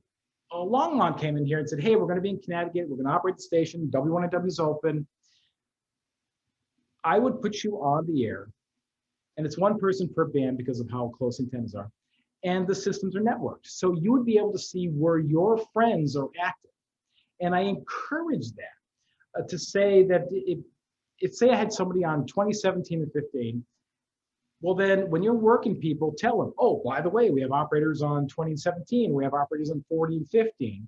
[SPEAKER 4] Longmont came in here and said, hey, we're going to be in Connecticut, we're going to operate the station, W1AW is open. I would put you on the air, and it's 1 person per band because of how close antennas are, and the systems are networked. So you would be able to see where your friends are active. And I encourage that to say that if say I had somebody on 2017 and 15, well, then when you're working people, tell them, oh, by the way, we have operators on 2017, we have operators on 40 and 15,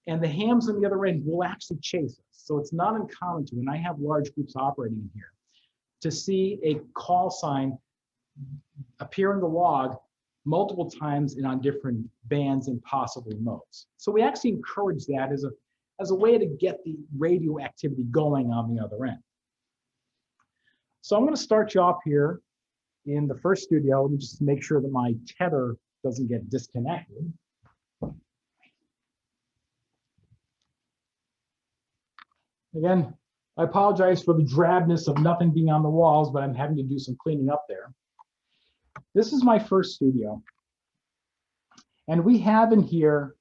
[SPEAKER 4] and the hams on the other end will actually chase us. So it's not uncommon to, when I have large groups operating in here, to see a call sign appear in the log multiple times and on different bands and possibly modes. So we actually encourage that as a way to get the radio activity going on the other end. So I'm going to start you off here in the first studio. Let me just make sure that my tether doesn't get disconnected. Again, I apologize for the drabness of nothing being on the walls, but I'm having to do some cleaning up there. This is my first studio. And we have in here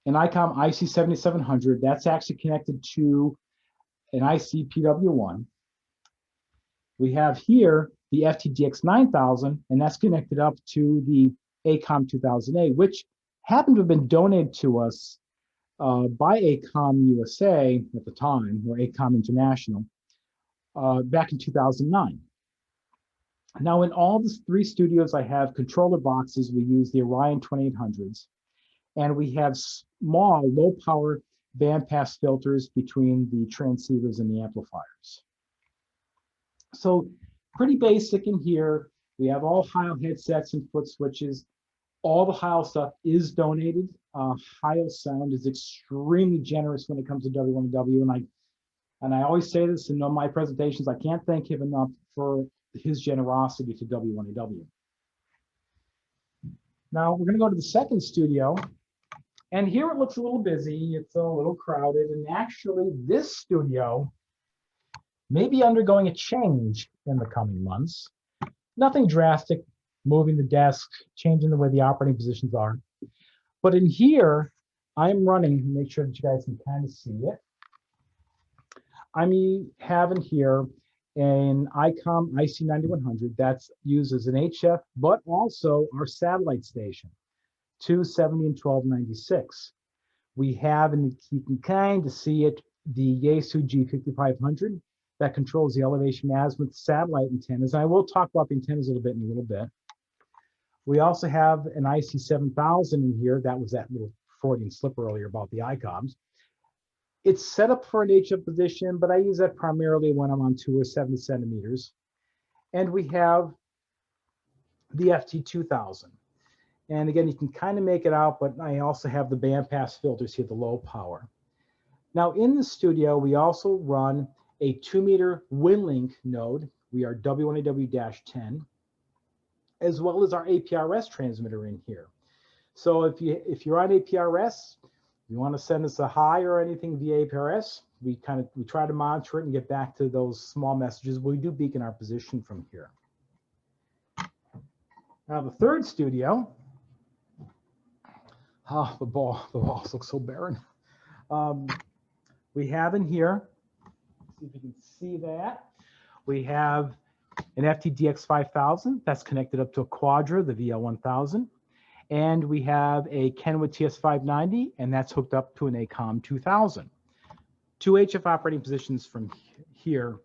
[SPEAKER 4] an ICOM IC7700 that's actually connected to an IC PW1. We have here the FTDX 9000, and that's connected up to the ACOM 2000A, which happened to have been donated to us by ACOM USA at the time, or ACOM International, back in 2009. Now, in all the three studios, I have controller boxes. We use the Orion 2800s, and we have small, low-power bandpass filters between the transceivers and the amplifiers. So pretty basic in here. We have all Heil headsets and foot switches. All the Heil stuff is donated. Heil Sound is extremely generous when it comes to W1W, and I always say this in all my presentations. I can't thank him enough for his generosity to W1W. Now we're going to go to the second studio, and here it looks a little busy. It's a little crowded, and actually this studio may be undergoing a change in the coming months. Nothing drastic, moving the desk, changing the way the operating positions are. But in here, I'm running, make sure that you guys can kind of see it. I'm having here an ICOM IC9100 that's used as an HF, but also our satellite station, 270 and 1296. We have, and you can kind of see it, the Yaesu G5500 that controls the elevation azimuth satellite antennas. And I will talk about the antennas a little bit in a little bit. We also have an IC7000 in here. That was that little Freudian slip earlier about the ICOMs. It's set up for an HF position, but I use that primarily when I'm on tour 70 centimeters. And we have the FT2000. And again, you can kind of make it out, but I also have the bandpass filters here, the low power. Now in the studio, we also run a 2-meter WinLink node. We are W1AW-10, as well as our APRS transmitter in here. So if you're on APRS, you want to send us a hi or anything via APRS, we try to monitor it and get back to those small messages. We do beacon our position from here. Now the third studio, the walls look so barren. We have in here, see if you can see that, we have an FTDX 5000 that's connected up to a Quadra, the VL1000. And we have a Kenwood TS590, and that's hooked up to an ACOM 2000. 2 HF operating positions from here.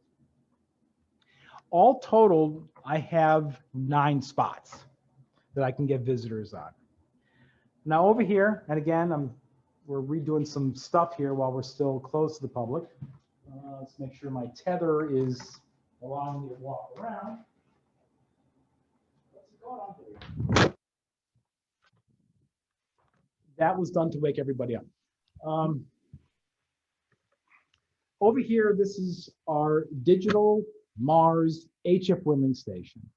[SPEAKER 4] All total, I have 9 spots that I can get visitors on. Now over here, and again, we're redoing some stuff here while we're still closed to the public. Let's make sure my tether is allowing me to walk around. What's going on here? That was done to wake everybody up. Over here, this is our digital Mars HF WinLink station.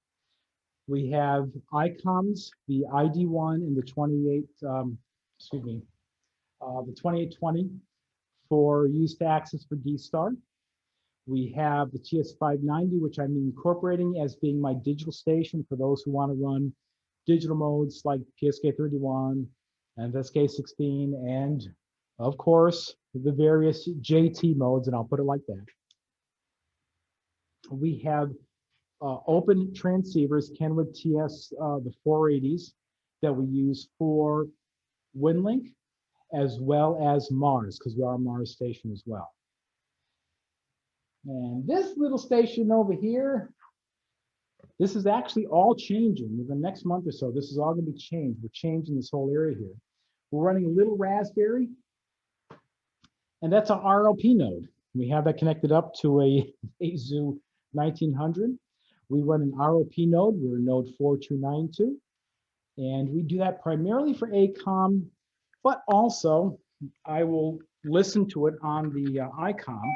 [SPEAKER 4] We have ICOMs, the ID1 and the 2820 for use to access for D-Star. We have the TS590, which I'm incorporating as being my digital station for those who want to run digital modes like PSK31 and SK16, and of course, the various JT modes, and I'll put it like that. We have open transceivers, Kenwood TS, the 480s that we use for WinLink, as well as Mars, because we are a Mars station as well. And this little station over here, this is actually all changing. In the next month or so, this is all going to be changed. We're changing this whole area here. We're running a little Raspberry, and that's an RLP node. We have that connected up to a Yaesu 1900. We run an RLP node. We're node 4292, and we do that primarily for ACOM, but also I will listen to it on the ICOM.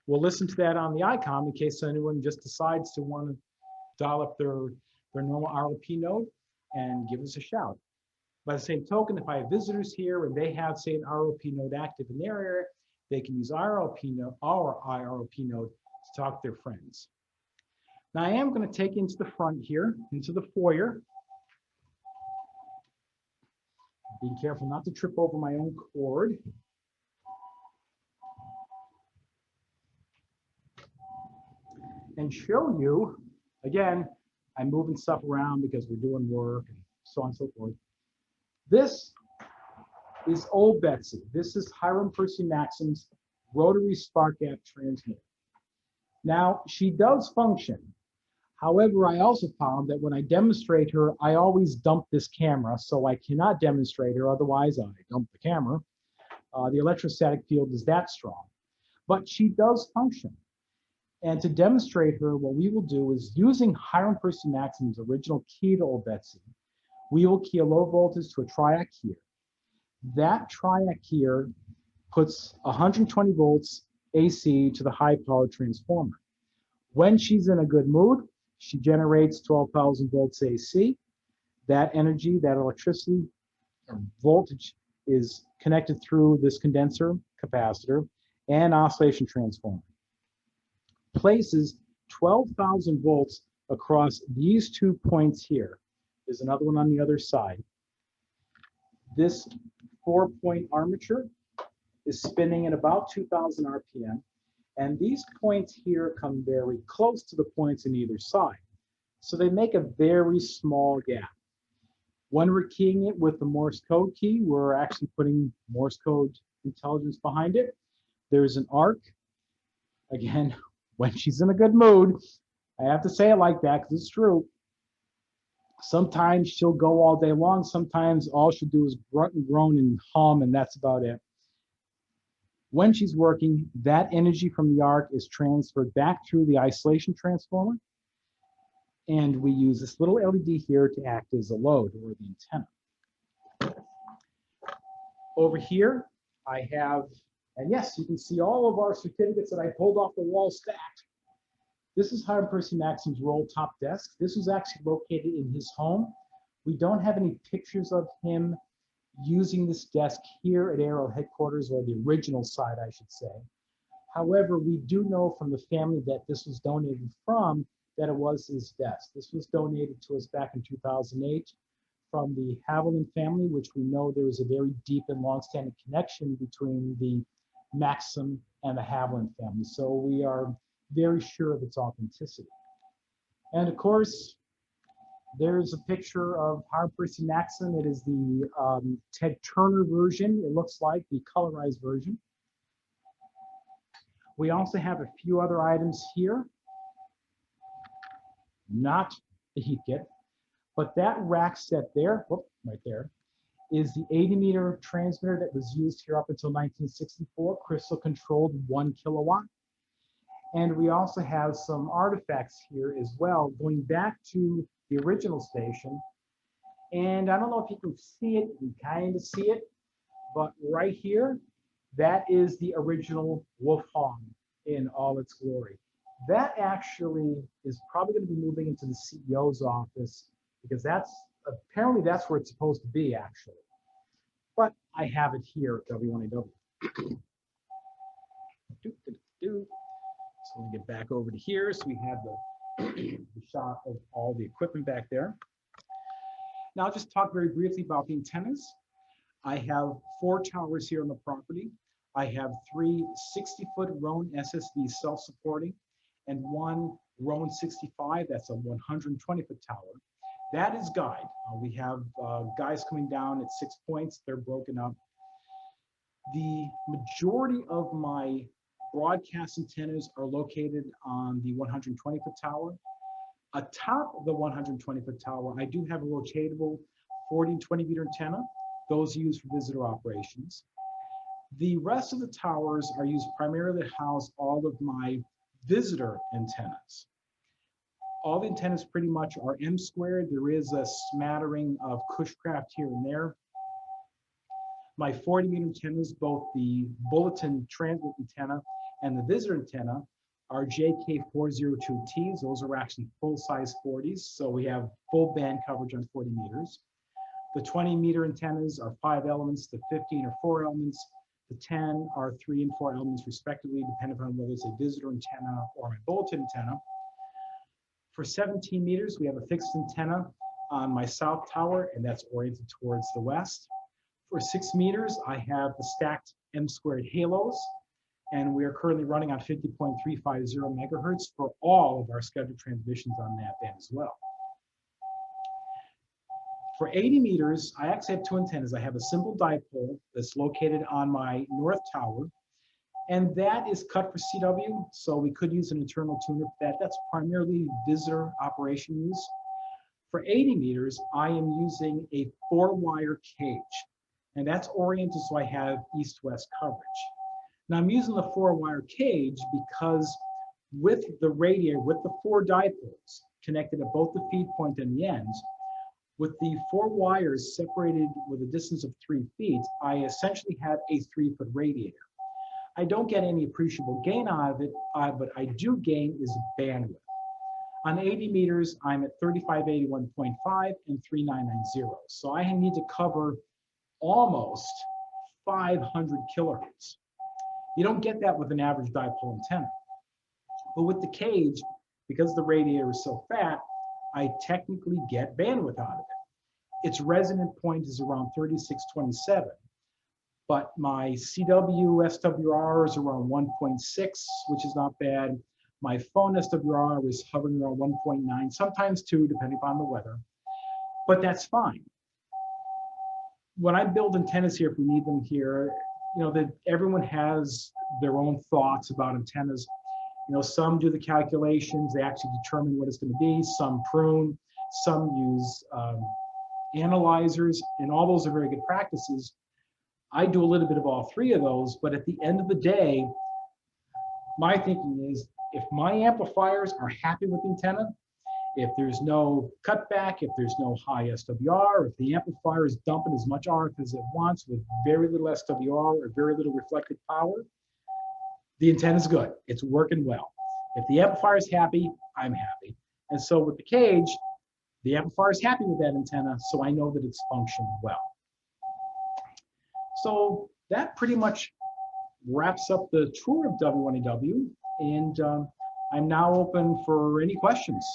[SPEAKER 4] we'll listen to that on the ICOM in case anyone just decides to want to dial up their normal ROP node and give us a shout. By the same token, if I have visitors here and they have, say, an ROP node active in their area, they can use our IROP node to talk to their friends. Now I am going to take into the front here, into the foyer. Being careful not to trip over my own cord. And show you, again, I'm moving stuff around because we're doing work and so on and so forth. This is Old Betsy. This is Hiram Percy Maxim's rotary spark gap transmitter. Now, she does function. However, I also found that when I demonstrate her, I always dump this camera, so I cannot demonstrate her, otherwise I dump the camera. The electrostatic field is that strong. But she does function. And to demonstrate her, what we will do is using Hiram Percy Maxim's original key to Old Betsy, we will key a low voltage to a triac here. That triac here puts 120 volts AC to the high power transformer. When she's in a good mood, she generates 12,000 volts AC. That energy, that electricity or voltage is connected through this condenser, capacitor, and oscillation transformer. Places 12,000 volts across these 2 points here. There's another one on the other side. This 4-point armature is spinning at about 2,000 RPM. And these points here come very close to the points in either side. So they make a very small gap. When we're keying it with the Morse code key, we're actually putting Morse code intelligence behind it. There's an arc. Again, when she's in a good mood, I have to say it like that because it's true. Sometimes she'll go all day long. Sometimes all she'll do is grunt and groan and hum, and that's about it. When she's working, that energy from the arc is transferred back through the isolation transformer. And we use this little LED here to act as a load or the antenna. Over here, I have, and yes, you can see all of our certificates that I pulled off the wall stacked. This is Hiram Percy Maxim's roll top desk. This was actually located in his home. We don't have any pictures of him using this desk here at Aero headquarters, or the original side, I should say. However, we do know from the family that this was donated from, that it was his desk. This was donated to us back in 2008 from the Haviland family, which we know there was a very deep and long-standing connection between the Maxim and the Haviland family. So we are very sure of its authenticity. And of course, there's a picture of Hiram Percy Maxim. It is the Ted Turner version. It looks like the colorized version. We also have a few other items here. Not the heat kit, but that rack set there, whoop, right there, is the 80-meter transmitter that was used here up until 1964, crystal controlled 1 kilowatt. And we also have some artifacts here as well, going back to the original station. And I don't know if you can see it, you can kind of see it, but right here, that is the original Wolf Hong in all its glory. That actually is probably going to be moving into the CEO's office because that's apparently that's where it's supposed to be actually. But I have it here at W1AW. So let me get back over to here. So we have the shot of all the equipment back there. Now I'll just talk very briefly about the antennas. I have 4 towers here on the property. I have 3 60-foot Roan SSV self-supporting and 1 Roan 65, that's a 120-foot tower. That is guide. We have guys coming down at 6 points. They're broken up. The majority of my broadcast antennas are located on the 120-foot tower. Atop the 120-foot tower, I do have a rotatable 40 and 20-meter antenna. Those are used for visitor operations. The rest of the towers are used primarily to house all of my visitor antennas. All the antennas pretty much are M-squared. There is a smattering of Cushcraft here and there. My 40-meter antennas, both the bulletin transmit antenna And the visitor antenna are JK402Ts. Those are actually full-size 40s. So we have full band coverage on 40 meters. The 20-meter antennas are 5 elements. The 15 are 4 elements. The 10 are 3 and 4 elements respectively, depending on whether it's a visitor antenna or a bulletin antenna. For 17 meters, we have a fixed antenna on my south tower, and that's oriented towards the west. For 6 meters, I have the stacked M² halos, and we are currently running on 50.350 megahertz for all of our scheduled transmissions on that band as well. For 80 meters, I actually have 2 antennas. I have a simple dipole that's located on my north tower, and that is cut for CW, so we could use an internal tuner for that. That's primarily visitor operation use. For 80 meters, I am using a 4-wire cage, and that's oriented so I have east-west coverage. Now I'm using the 4-wire cage because with the radiator, with the 4 dipoles connected at both the feed point and the ends, with the 4 wires separated with a distance of 3 feet, I essentially have a 3-foot radiator. I don't get any appreciable gain out of it, but I do gain is bandwidth. On 80 meters, I'm at 3581.5 and 3990. So I need to cover almost 500 kilohertz. You don't get that with an average dipole antenna. But with the cage, because the radiator is so fat, I technically get bandwidth out of it. Its resonant point is around 3627, but my CW SWR is around 1.6, which is not bad. My phone SWR is hovering around 1.9, sometimes 2, depending upon the weather, but that's fine. When I build antennas here, if we need them here, you know, that everyone has their own thoughts about antennas. You know, some do the calculations, they actually determine what it's going to be, some prune, some use analyzers, and all those are very good practices. I do a little bit of all 3 of those, but at the end of the day, my thinking is if my amplifiers are happy with the antenna, if there's no cutback, if there's no high SWR, if the amplifier is dumping as much RF as it wants with very little SWR or very little reflected power, the antenna is good. It's working well. If the amplifier is happy, I'm happy. And so with the cage, the amplifier is happy with that antenna, so I know that it's functioning well. So that pretty much wraps up the tour of W1AW, and I'm now open for any questions.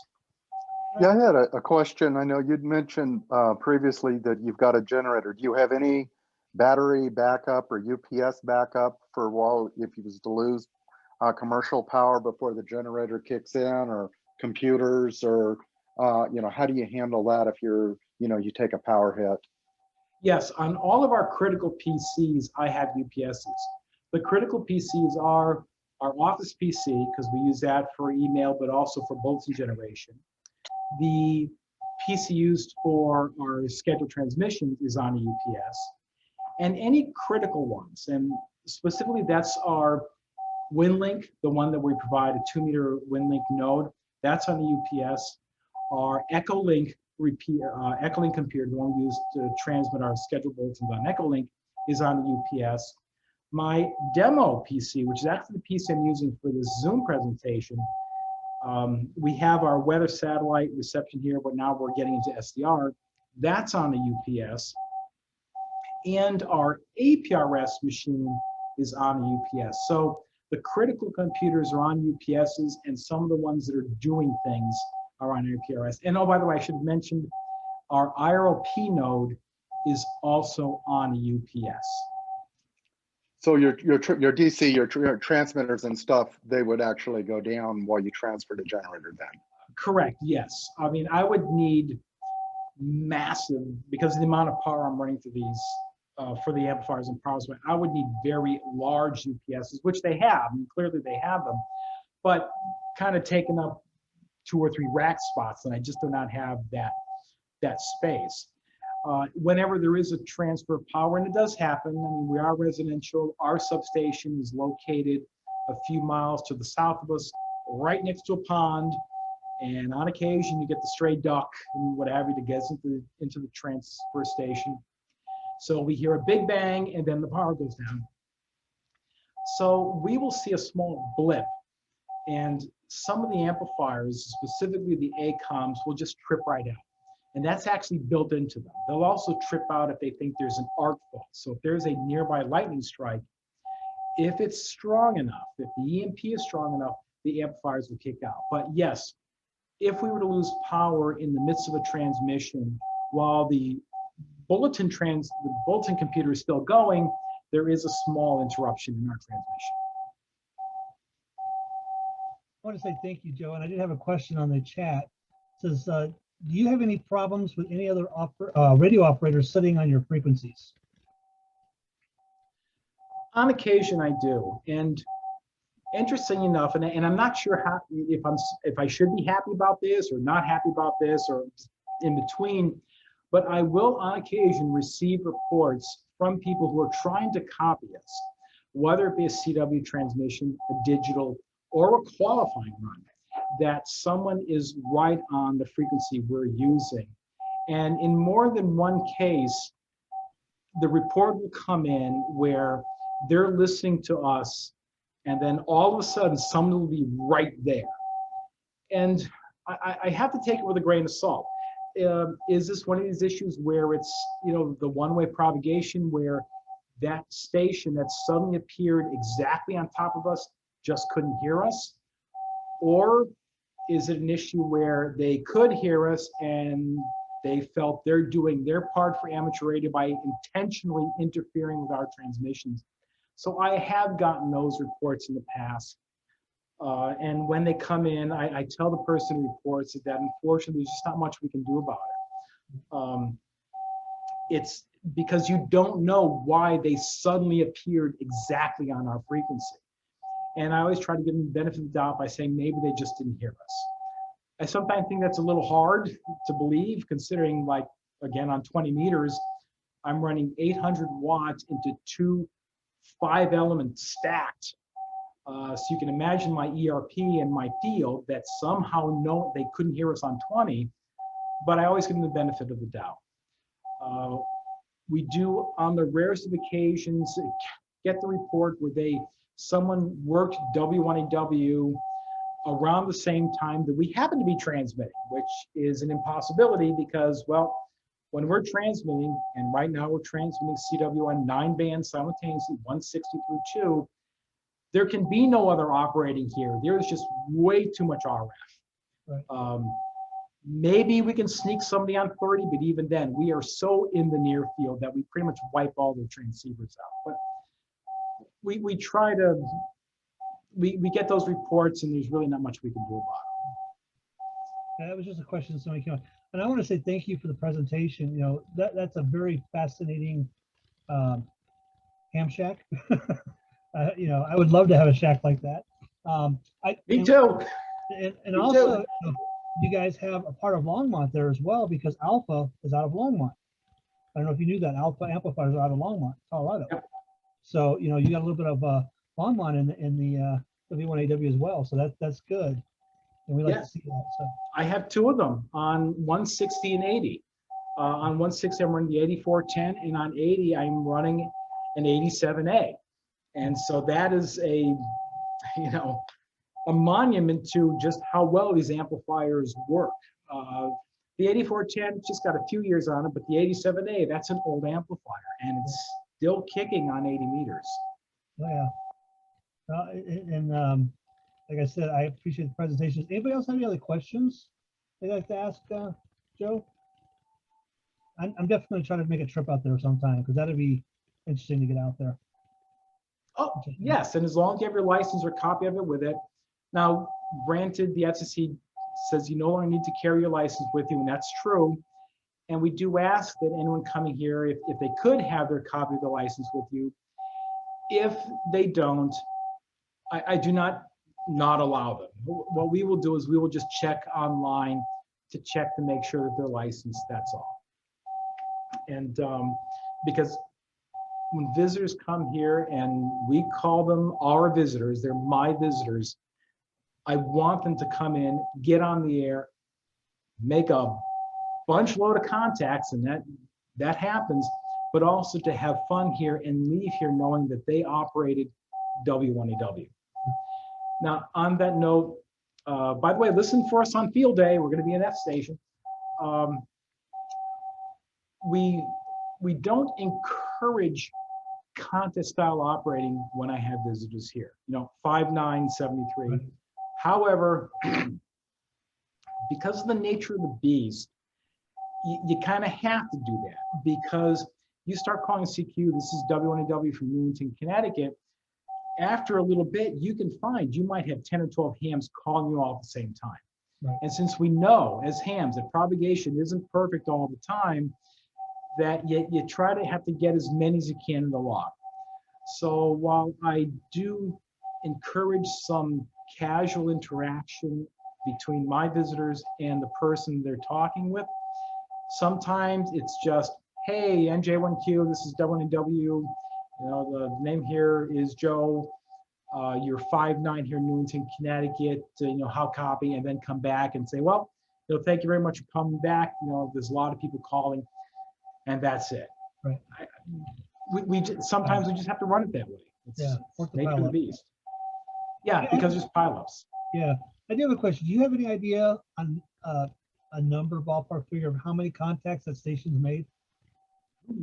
[SPEAKER 5] Yeah, I had a question. I know you'd mentioned previously that you've got a generator. Do you have any battery backup or UPS backup for if you was to lose commercial power before the generator kicks in, or computers, or you know, how do you handle that if you take a power hit?
[SPEAKER 4] Yes, on all of our critical PCs, I have UPSs. The critical PCs are our office PC, because we use that for email, but also for bulletin generation. The PC used for our scheduled transmissions is on a UPS. And any critical ones, and specifically that's our WinLink, the one that we provide, a 2-meter WinLink node, that's on the UPS. Our Echolink computer, the one we use to transmit our scheduled bulletins on Echolink, is on the UPS. My demo PC, which is actually the PC I'm using for this Zoom presentation, we have our weather satellite reception here, but now we're getting into SDR. That's on the UPS. And our APRS machine is on the UPS. So the critical computers are on UPSs, and some of the ones that are doing things are on APRS. And oh, by the way, I should have mentioned our IRLP node is also on a UPS.
[SPEAKER 5] So your DC, your transmitters and stuff, they would actually go down while you transfer the generator then?
[SPEAKER 4] Correct, yes. I mean, I would need massive, because of the amount of power I'm running through these, for the amplifiers and power supply, I would need very large UPSs, which they have, and clearly they have them, but kind of taking up 2 or 3 rack spots, and I just do not have that space. Whenever there is a transfer of power, and it does happen, I mean, we are residential, our substation is located a few miles to the south of us, right next to a pond, and on occasion you get the stray duck and what have you that gets into the transfer station. So we hear a big bang and then the power goes down. So we will see a small blip, and some of the amplifiers, specifically the ACOMs, will just trip right out. And that's actually built into them. They'll also trip out if they think there's an arc fault. So if there's a nearby lightning strike, if it's strong enough, if the EMP is strong enough, the amplifiers will kick out. But yes, if we were to lose power in the midst of a transmission while the bulletin computer is still going, there is a small interruption in our transmission.
[SPEAKER 2] I want to say thank you, Joe. And I did have a question on the chat. It says, do you have any problems with any other radio operators sitting on your frequencies?
[SPEAKER 4] On occasion, I do. And interesting enough, and I'm not sure how, if I should be happy about this or not happy about this or in between, but I will on occasion receive reports from people who are trying to copy us, whether it be a CW transmission, a digital, or a qualifying run, that someone is right on the frequency we're using. And in more than one case, the report will come in where they're listening to us, and then all of a sudden someone will be right there. And I have to take it with a grain of salt. Is this one of these issues where it's, you know, the one-way propagation where that station that suddenly appeared exactly on top of us just couldn't hear us? Or is it an issue where they could hear us and they felt they're doing their part for amateur radio by intentionally interfering with our transmissions? So I have gotten those reports in the past. And when they come in, I tell the person who reports it that unfortunately there's just not much we can do about it. It's because you don't know why they suddenly appeared exactly on our frequency. And I always try to give them the benefit of the doubt by saying maybe they just didn't hear us. I sometimes think that's a little hard to believe, considering, like, again, on 20 meters, I'm running 800 watts into 2 5-elements stacked. So you can imagine my ERP and my field that somehow know they couldn't hear us on 20, but I always give them the benefit of the doubt. We do, on the rarest of occasions, get the report where someone worked W1AW around the same time that we happen to be transmitting, which is an impossibility because, well, when we're transmitting, and right now we're transmitting CW on 9 bands simultaneously, 160 through 2, there can be no other operating here. There's just way too much RF. Right. Maybe we can sneak somebody on 30, but even then, we are so in the near field that we pretty much wipe all the transceivers out. But we try to, we get those reports, and there's really not much we can do about it.
[SPEAKER 2] That was just a question that somebody came on. And I want to say thank you for the presentation. You know, that's a very fascinating ham shack. You know, I would love to have a shack like that.
[SPEAKER 4] Me too.
[SPEAKER 2] And also, you guys have a part of Longmont there as well, because Alpha is out of Longmont. I don't know if you knew that. Alpha amplifiers are out of Longmont, Colorado. Yep. So, you know, you got a little bit of Longmont in the W1AW as well. So that's good. And we like to see that. So
[SPEAKER 4] I have 2 of them on 160 and 80. On 160, I'm running the 8410, and on 80, I'm running an 87A. And so that is a monument to just how well these amplifiers work. The 8410 just got a few years on it, but the 87A, that's an old amplifier, and it's still kicking on 80 meters.
[SPEAKER 2] Oh, yeah. Like I said, I appreciate the presentation. Anybody else have any other questions they'd like to ask Joe? I'm definitely going to try to make a trip out there sometime, because that'd be interesting to get out there.
[SPEAKER 4] Oh, yes, and as long as you have your license or a copy of it with it. Now, granted, the FCC says you no longer need to carry your license with you, and that's true. And we do ask that anyone coming here, if they could have their copy of the license with you. If they don't, I do not allow them. What we will do is we will just check online to make sure that they're licensed, that's all. And because when visitors come here, and we call them our visitors, they're my visitors, I want them to come in, get on the air, make a bunch load of contacts, and that happens, but also to have fun here and leave here knowing that they operated W1AW. Now, on that note, by the way, listen for us on field day. We're going to be in that station. We don't encourage contest style operating when I have visitors here. 5973.
[SPEAKER 2] Right.
[SPEAKER 4] However, because of the nature of the beast, you kind of have to do that, because you start calling CQ, this is W1AW from Newington, Connecticut. After a little bit, you can find you might have 10 or 12 hams calling you all at the same time.
[SPEAKER 2] Right.
[SPEAKER 4] And since we know as hams that propagation isn't perfect all the time, that you try to have to get as many as you can in the log. So while I do encourage some casual interaction between my visitors and the person they're talking with, sometimes it's just, hey, NJ1Q, this is W1AW. The name here is Joe. You're 5'9" here in Newington, Connecticut. How copy? And then come back and say, well, thank you very much for coming back. There's a lot of people calling, and that's it.
[SPEAKER 2] Right.
[SPEAKER 4] Sometimes we just have to run it that way. It's
[SPEAKER 2] work the
[SPEAKER 4] nature of the
[SPEAKER 2] pileup.
[SPEAKER 4] beast. Yeah, because there's pileups.
[SPEAKER 2] Yeah, I do have a question. Do you have any idea on a number, ballpark figure of how many contacts that station's made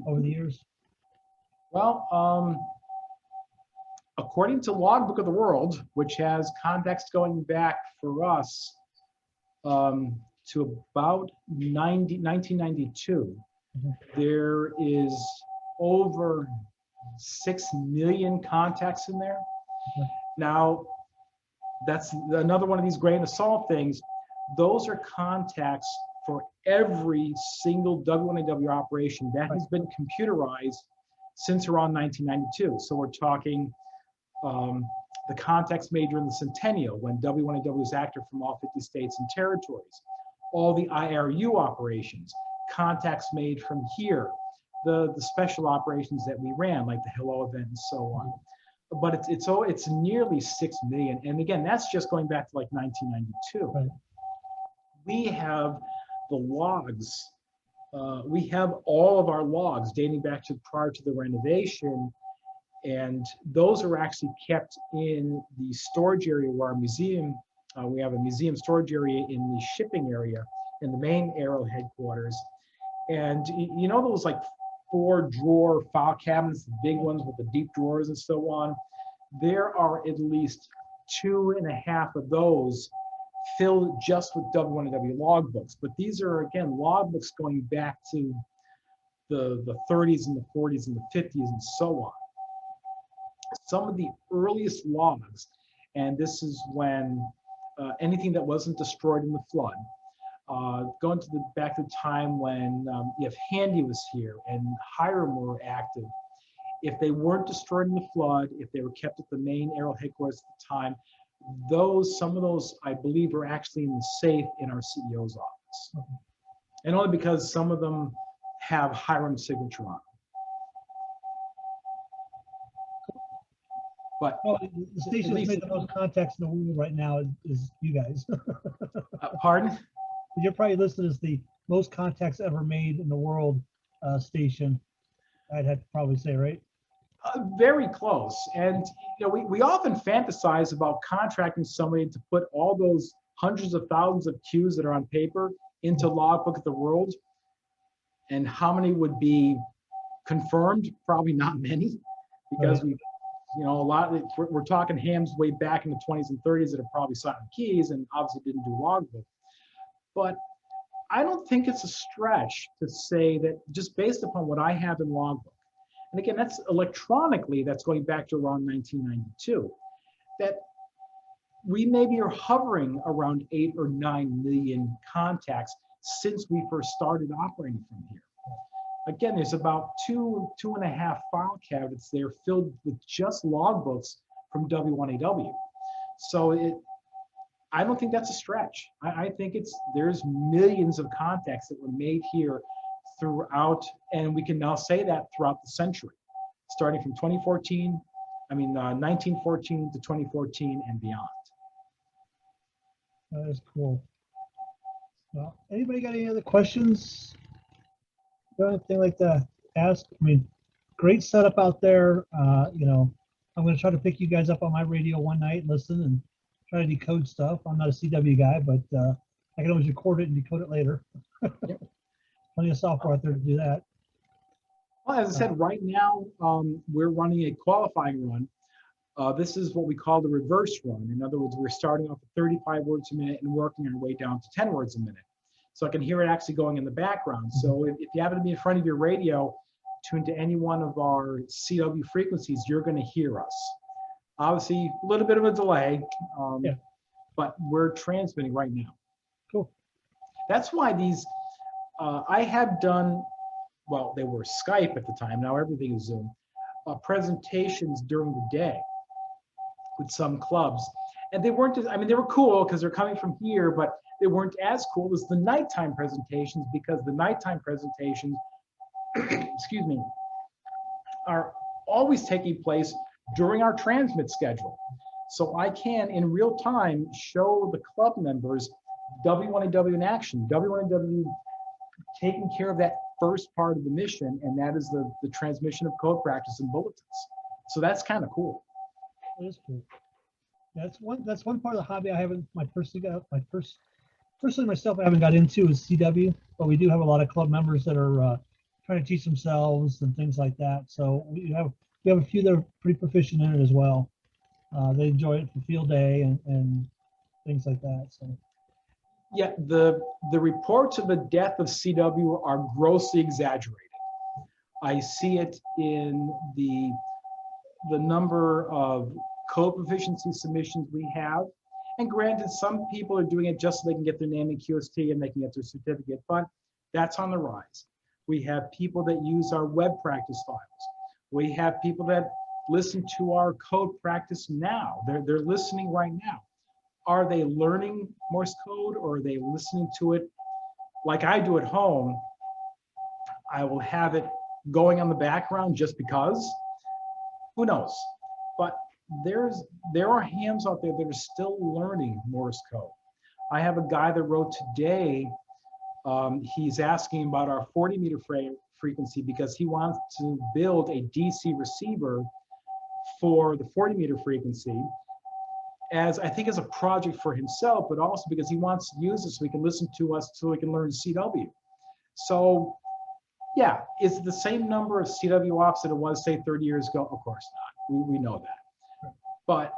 [SPEAKER 2] over the years?
[SPEAKER 4] Well, according to Logbook of the World, which has contacts going back for us to about 1992, there is over 6 million contacts in there. Now, that's another one of these grain of salt things. Those are contacts for every single W1AW operation that has been computerized since around 1992. So we're talking the contacts made during the centennial when W1AW was active from all 50 states and territories. All the IRU operations, contacts made from here, the special operations that we ran, like the Hello event and so on. But it's nearly 6 million. And again, that's just going back to like 1992.
[SPEAKER 2] Right.
[SPEAKER 4] We have the logs. We have all of our logs dating back to prior to the renovation. And those are actually kept in the storage area where our museum, we have a museum storage area in the shipping area in the main Aero headquarters. And those like 4-drawer file cabinets, the big ones with the deep drawers and so on, there are at least 2.5 of those filled just with W1AW logbooks. But these are, again, logbooks going back to the 30s and the 40s and the 50s and so on. Some of the earliest logs, and this is when anything that wasn't destroyed in the flood, going to back to the time when if Handy was here and Hiram were active, if they weren't destroyed in the flood, if they were kept at the main Aero headquarters at the time, some of those I believe are actually in the safe in our CEO's office, and only because some of them have Hiram's signature on them. But
[SPEAKER 2] the station that's made the most contacts in the world right now is you guys.
[SPEAKER 4] Pardon?
[SPEAKER 2] You're probably listed as the most contacts ever made in the world station. I'd have to probably say, right?
[SPEAKER 4] Very close. And we often fantasize about contracting somebody to put all those hundreds of thousands of Qs that are on paper into Logbook of the World. And how many would be confirmed? Probably not many, because a lot of we're talking hams way back in the 20s and 30s that have probably signed keys and obviously didn't do logbook. But I don't think it's a stretch to say that just based upon what I have in logbook, and again, that's electronically, that's going back to around 1992, that we maybe are hovering around 8 or 9 million contacts since we first started operating from here. Again, there's about 2.5 file cabinets there filled with just logbooks from W1AW. So I don't think that's a stretch. I think there's millions of contacts that were made here throughout, and we can now say that throughout the century, starting from 1914 to 2014 and beyond.
[SPEAKER 2] That is cool. Well, anybody got any other questions? Anything like to ask? I mean, great setup out there. I'm going to try to pick you guys up on my radio one night, listen, and try to decode stuff. I'm not a CW guy, but I can always record it and decode it later. Plenty of software out there to do that.
[SPEAKER 4] Well, as I said, right now, we're running a qualifying run. This is what we call the reverse run. In other words, we're starting off at 35 words a minute and working our way down to 10 words a minute. So I can hear it actually going in the background. So if you happen to be in front of your radio, tuned to any one of our CW frequencies, you're going to hear us. Obviously, a little bit of a delay, but we're transmitting right now.
[SPEAKER 2] Cool.
[SPEAKER 4] That's why these, I have done, well, they were Skype at the time. Now everything is Zoom. Presentations during the day with some clubs. And they weren't, I mean, they were cool because they're coming from here, but they weren't as cool as the nighttime presentations, because the nighttime presentations, excuse me, are always taking place during our transmit schedule. So I can, in real time, show the club members W1AW in action, W1AW taking care of that first part of the mission, and that is the transmission of code practice and bulletins. So that's kind of cool.
[SPEAKER 2] That is cool. That's one part of the hobby I haven't personally myself I haven't got into is CW, but we do have a lot of club members that are trying to teach themselves and things like that. So we have a few that are pretty proficient in it as well. They enjoy it for field day and things like that. So
[SPEAKER 4] yeah, the reports of the death of CW are grossly exaggerated. I see it in the number of code proficiency submissions we have. And granted, some people are doing it just so they can get their name in QST and they can get their certificate, but that's on the rise. We have people that use our web practice files. We have people that listen to our code practice now. They're listening right now. Are they learning Morse code, or are they listening to it like I do at home? I will have it going on the background just because. Who knows? But there are hams out there that are still learning Morse code. I have a guy that wrote today. He's asking about our 40 meter frequency because he wants to build a DC receiver for the 40 meter frequency, as I think as a project for himself, but also because he wants to use it so he can listen to us, so he can learn CW. So yeah, is it the same number of CW ops that it was, say, 30 years ago? Of course not. We know that. But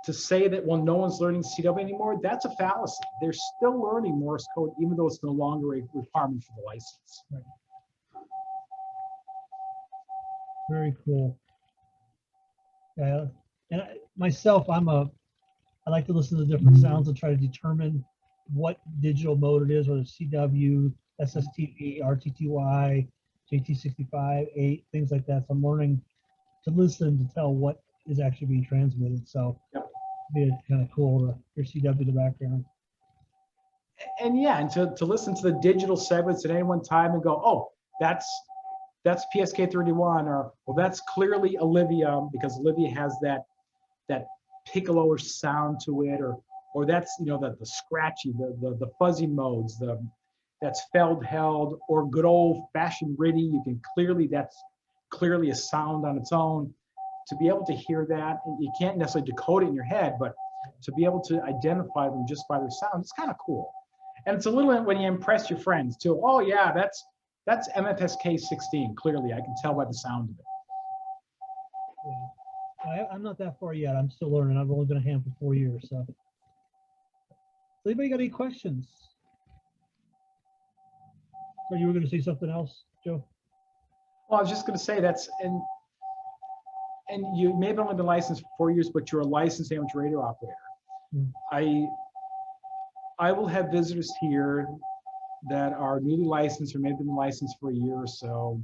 [SPEAKER 4] to say that, well, no one's learning CW anymore, that's a fallacy. They're still learning Morse code, even though it's no longer a requirement for the license.
[SPEAKER 2] right. Very cool. Yeah, and myself, I like to listen to different sounds and try to determine what digital mode it is, whether it's CW, SSTV, RTTY, JT65, 8, things like that. So I'm learning to listen to tell what is actually being transmitted. So it'd be kind of cool to hear CW in the background.
[SPEAKER 4] And yeah, and to listen to the digital segments at any one time and go, oh, that's PSK31, or well, that's clearly Olivia, because Olivia has that piccolo sound to it, or that's, you know, the scratchy, the fuzzy modes, that's Feldheld, or good old fashioned RIDI. You can clearly, that's clearly a sound on its own. To be able to hear that, and you can't necessarily decode it in your head, but to be able to identify them just by their sound, it's kind of cool. And it's a little when you impress your friends too. Oh yeah, that's MFSK 16. Clearly, I can tell by the sound of it.
[SPEAKER 2] Yeah. I'm not that far yet. I'm still learning. I've only been a ham for 4 years. So, anybody got any questions? So you were going to say something else, Joe?
[SPEAKER 4] Well, I was just going to say that's, and you may have only been licensed for 4 years, but you're a licensed amateur radio operator. I will have visitors here that are newly licensed or maybe been licensed for a year or so,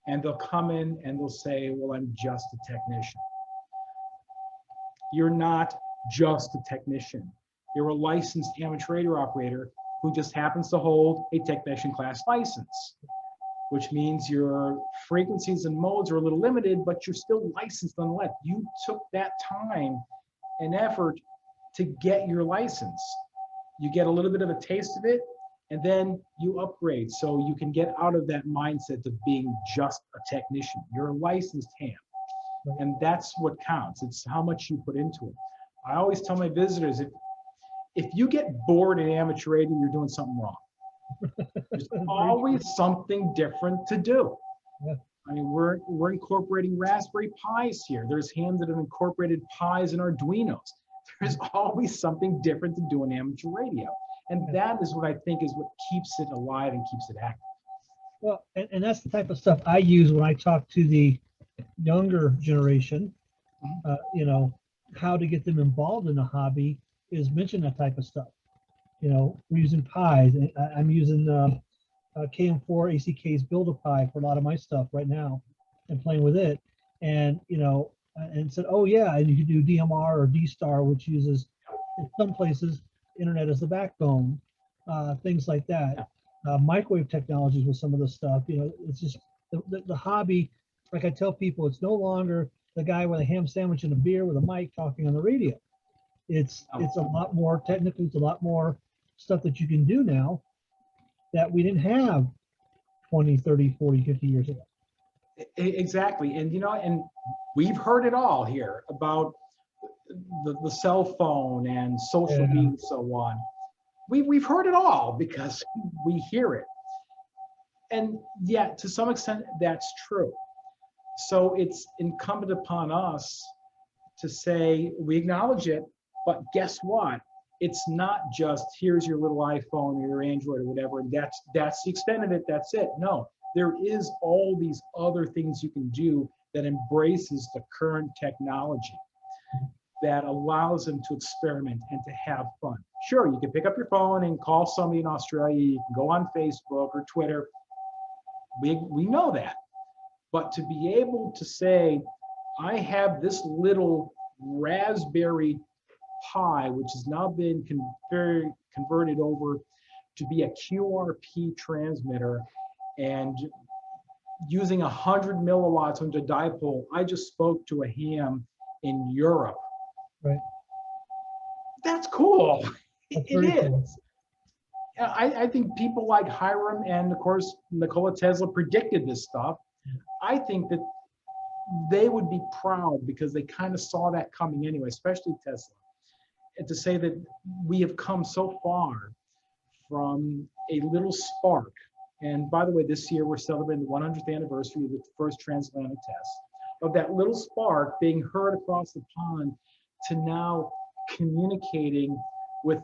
[SPEAKER 4] and they'll come in and they'll say, well, I'm just a technician. You're not just a technician. You're a licensed amateur radio operator who just happens to hold a technician class license, which means your frequencies and modes are a little limited, but you're still licensed nonetheless. You took that time and effort to get your license. You get a little bit of a taste of it, and then you upgrade so you can get out of that mindset of being just a technician. You're a licensed ham. And that's what counts. It's how much you put into it. I always tell my visitors, if you get bored in amateur radio, you're doing something wrong. There's always something different to do.
[SPEAKER 2] Yeah.
[SPEAKER 4] I mean, we're incorporating Raspberry Pis here. There's hams that have incorporated Pis and Arduinos. There's always something different to do in amateur radio. And that is what I think is what keeps it alive and keeps it active.
[SPEAKER 2] Well, and that's the type of stuff I use when I talk to the younger generation. You know, how to get them involved in the hobby is mention that type of stuff. You know, we're using Pis. I'm using KM4 ACK's Build-A-Pi for a lot of my stuff right now and playing with it. And, you know, and said, oh yeah, and you can do DMR or D-Star, which uses, in some places, internet as the backbone, things like that. Microwave technologies with some of the stuff, you know, it's just the hobby. Like I tell people, it's no longer the guy with a ham sandwich and a beer with a mic talking on the radio. It's a lot more technical. It's a lot more stuff that you can do now that we didn't have 20, 30, 40, 50 years ago.
[SPEAKER 4] Exactly. And, you know, and we've heard it all here about the cell phone and social media and so on. We've heard it all because we hear it. And yet, to some extent, that's true. So it's incumbent upon us to say, we acknowledge it, but guess what? It's not just, here's your little iPhone or your Android or whatever, and that's the extent of it, that's it. No, there is all these other things you can do that embraces the current technology, that allows them to experiment and to have fun. Sure, you can pick up your phone and call somebody in Australia, you can go on Facebook or Twitter. We know that. But to be able to say, I have this little Raspberry Pi, which has now been converted over to be a QRP transmitter, and using 100 milliwatts onto a dipole, I just spoke to a ham in Europe.
[SPEAKER 2] Right.
[SPEAKER 4] That's cool.
[SPEAKER 2] That's
[SPEAKER 4] It
[SPEAKER 2] very cool.
[SPEAKER 4] is. I think people like Hiram and, of course, Nikola Tesla predicted this stuff. I think that they would be proud because they kind of saw that coming anyway, especially Tesla. And to say that we have come so far from a little spark. And by the way, this year we're celebrating the 100th anniversary of the first transatlantic test, of that little spark being heard across the pond to now communicating with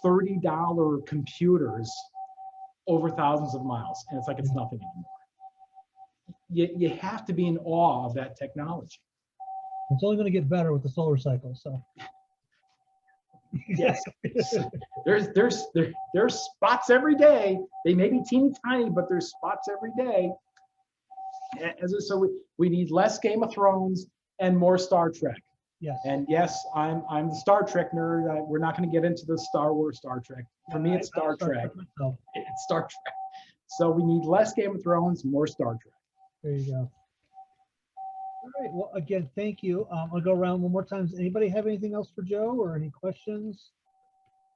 [SPEAKER 4] $30 computers over thousands of miles. And it's like it's nothing anymore. You have to be in awe of that technology.
[SPEAKER 2] It's only going to get better with the solar cycle. So
[SPEAKER 4] Yes, there's spots every day. They may be teeny tiny, but there's spots every day. So we need less Game of Thrones and more Star Trek.
[SPEAKER 2] yes.
[SPEAKER 4] And yes, I'm the Star Trek nerd. We're not going to get into the Star Wars Star Trek. For me, it's Star Trek.
[SPEAKER 2] Myself.
[SPEAKER 4] It's Star Trek. So we need less Game of Thrones, more Star Trek.
[SPEAKER 2] There you go. All right. Well, again, thank you. I'll go around one more time. Does anybody have anything else for Joe, or any questions,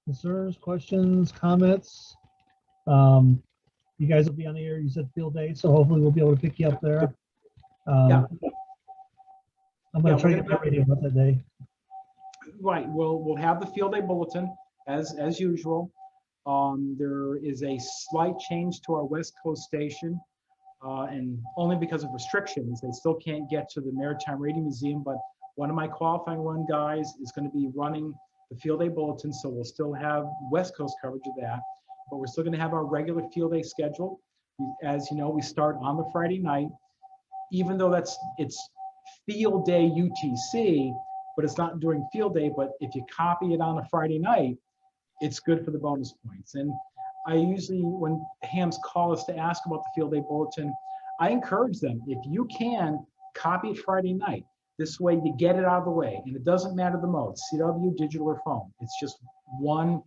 [SPEAKER 2] concerns, questions, comments? You guys will be on the air. You said field day, so hopefully we'll be able to pick you up there.
[SPEAKER 4] Yeah.
[SPEAKER 2] I'm going
[SPEAKER 4] Yeah,
[SPEAKER 2] to try to
[SPEAKER 4] we're
[SPEAKER 2] get my radio up that day.
[SPEAKER 4] Right. We'll have the field day bulletin as usual. There is a slight change to our West Coast station, and only because of restrictions. They still can't get to the Maritime Radio Museum, but one of my qualifying run guys is going to be running the field day bulletin, so we'll still have West Coast coverage of that, but we're still going to have our regular field day schedule. As you know, we start on the Friday night, even though it's field day UTC, but it's not during field day. But if you copy it on a Friday night, it's good for the bonus points. And I usually, when hams call us to ask about the field day bulletin, I encourage them, if you can, copy it Friday night. This way you get it out of the way, and it doesn't matter the mode, CW, digital, or phone. It's just one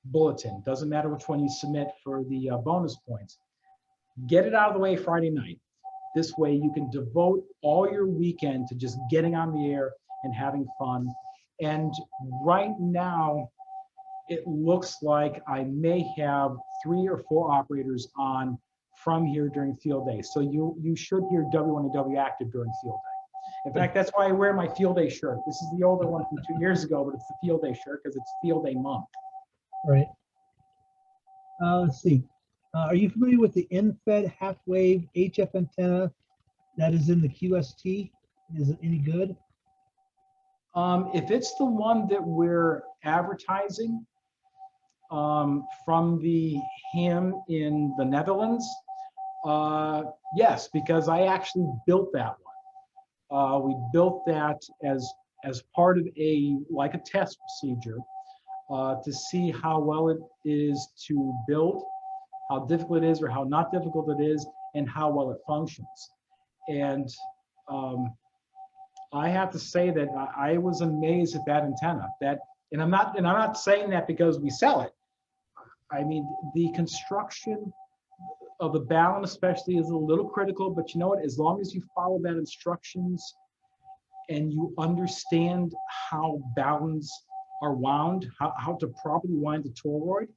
[SPEAKER 4] bulletin. Doesn't matter which one you submit for the bonus points. Get it out of the way Friday night. This way you can devote all your weekend to just getting on the air and having fun. And right now, it looks like I may have 3 or 4 operators on from here during field day. So you should hear W1 and W active during field day. In fact, that's why I wear my field day shirt. This is the older one from 2 years ago, but it's the field day shirt because it's field day month.
[SPEAKER 2] Right. Let's see. Are you familiar with the end-fed half-wave HF antenna that is in the QST? Is it any good?
[SPEAKER 4] If it's the one that we're advertising from the ham in the Netherlands, yes, because I actually built that one. We built that as part of a test procedure to see how well it is to build, how difficult it is or how not difficult it is, and how well it functions. And I have to say that I was amazed at that antenna. And I'm not saying that because we sell it. I mean, the construction of the balun especially is a little critical, but you know what? As long as you follow that instructions and you understand how baluns are wound, how to properly wind the toroid,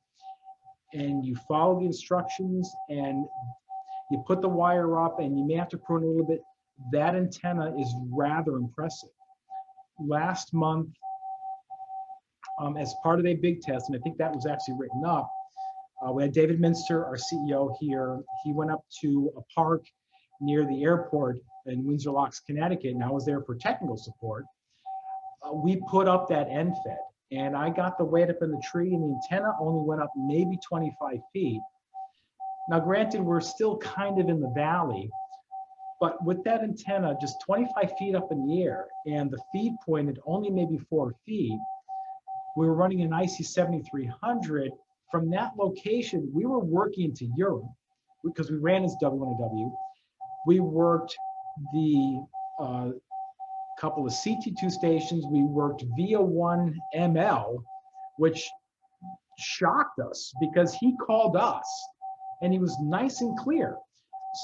[SPEAKER 4] and you follow the instructions and you put the wire up and you may have to prune a little bit, that antenna is rather impressive. Last month, as part of a big test, and I think that was actually written up, we had David Minster, our CEO here. He went up to a park near the airport in Windsor Locks, Connecticut, and I was there for technical support. We put up that end fed, and I got the weight up in the tree, and the antenna only went up maybe 25 feet. Now, granted, we're still kind of in the valley, but with that antenna just 25 feet up in the air and the feed point at only maybe 4 feet, we were running an IC 7300. From that location, we were working into Europe because we ran as W1AW. We worked the couple of CT2 stations. We worked via 1 ML, which shocked us because he called us and he was nice and clear.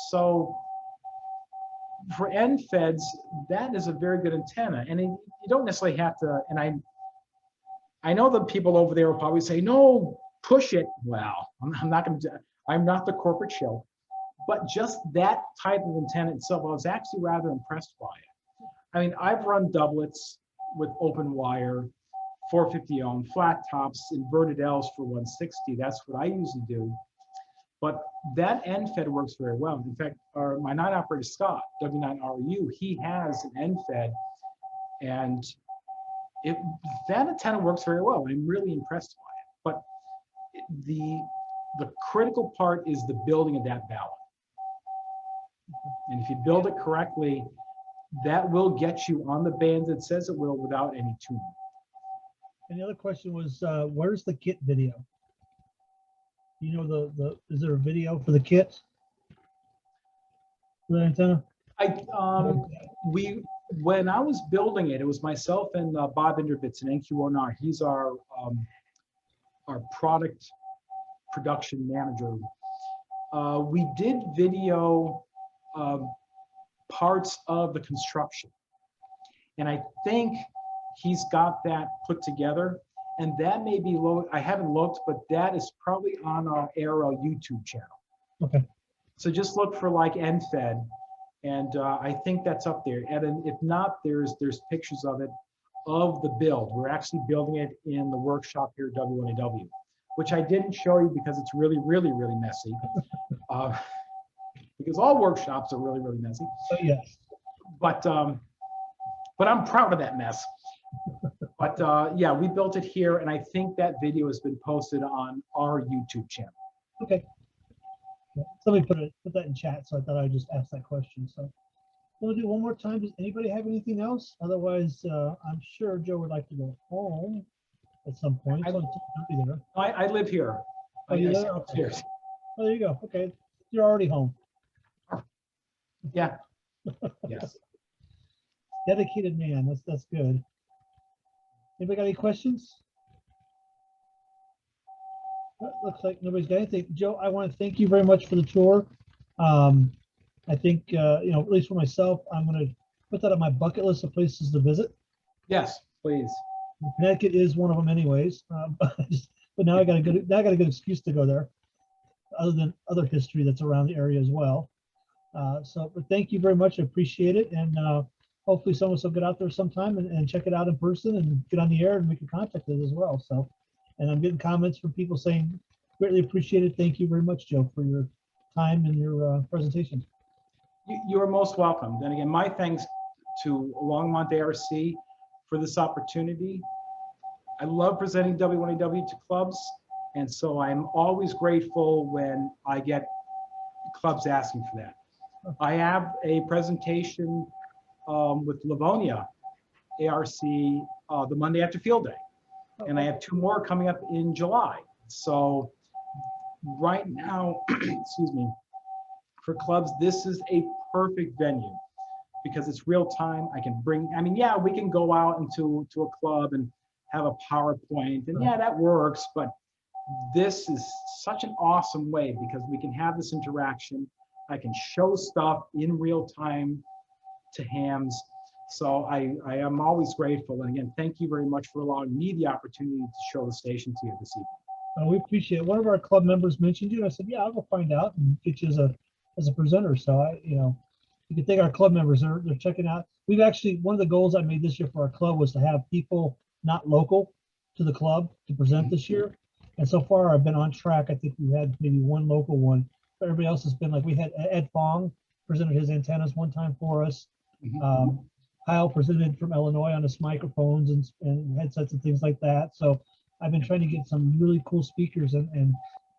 [SPEAKER 4] So for end feds, that is a very good antenna. And you don't necessarily have to, and I know the people over there will probably say, no, push it. Well, I'm not going to, I'm not the corporate show, but just that type of antenna itself, I was actually rather impressed by it. I mean, I've run doublets with open wire, 450 ohm, flat tops, inverted L's for 160. That's what I usually do. But that end fed works very well. In fact, my 9 operator Scott, W9RU, he has an end fed, and that antenna works very well. I'm really impressed by it. But the critical part is the building of that balun. And if you build it correctly, that will get you on the bands it says it will without any tuning.
[SPEAKER 2] And the other question was, where's the kit video? You know, is there a video for the kit? For the antenna?
[SPEAKER 4] When I was building it, it was myself and Bob Inderbitz and NQ1R. He's our product production manager. We did video parts of the construction, and I think he's got that put together, and that may be low. I haven't looked, but that is probably on our Arrow YouTube channel.
[SPEAKER 2] Okay.
[SPEAKER 4] So just look for like end fed, and I think that's up there. And if not, there's pictures of it, of the build. We're actually building it in the workshop here at W1AW, which I didn't show you because it's really, really, really messy. Because all workshops are really, really messy.
[SPEAKER 2] So yes.
[SPEAKER 4] But I'm proud of that mess. But yeah, we built it here, and I think that video has been posted on our YouTube channel.
[SPEAKER 2] Okay. Somebody put that in chat, so I thought I'd just ask that question. So we'll do one more time. Does anybody have anything else? Otherwise, I'm sure Joe would like to go home at some point.
[SPEAKER 4] I live here.
[SPEAKER 2] Oh, you live upstairs. Oh, there you go. Okay, you're already home.
[SPEAKER 4] Yeah. Yes.
[SPEAKER 2] Dedicated man. That's good. Anybody got any questions? Well, looks like nobody's got anything. Joe, I want to thank you very much for the tour. I think at least for myself, I'm going to put that on my bucket list of places to visit.
[SPEAKER 4] Yes, please.
[SPEAKER 2] Connecticut is one of them, anyways. But now I got a good excuse to go there, other than other history that's around the area as well. But thank you very much. I appreciate it, and hopefully some of us will get out there sometime and check it out in person and get on the air and make a contact with it as well. So, and I'm getting comments from people saying, greatly appreciated. Thank you very much, Joe, for your time and your presentation.
[SPEAKER 4] You're most welcome. Then again, my thanks to Longmont ARC for this opportunity. I love presenting W1AW to clubs, and so I'm always grateful when I get clubs asking for that. I have a presentation with Livonia ARC the Monday after field day, and I have 2 more coming up in July. So right now, excuse me, for clubs, this is a perfect venue because it's real time. I can bring, I mean, yeah, we can go out into a club and have a PowerPoint, and yeah, that works, but this is such an awesome way because we can have this interaction. I can show stuff in real time to hams. So I am always grateful. And again, thank you very much for allowing me the opportunity to show the station to you this evening.
[SPEAKER 2] We appreciate it. One of our club members mentioned you. And I said, yeah, I'll go find out and get you as a presenter. So you can thank our club members. They're checking out. We've actually, one of the goals I made this year for our club was to have people not local to the club to present this year. And so far I've been on track. I think we had maybe 1 local one, but everybody else has been like, we had Ed Fong presented his antennas one time for us. Kyle presented from Illinois on his microphones and headsets and things like that. So I've been trying to get some really cool speakers, and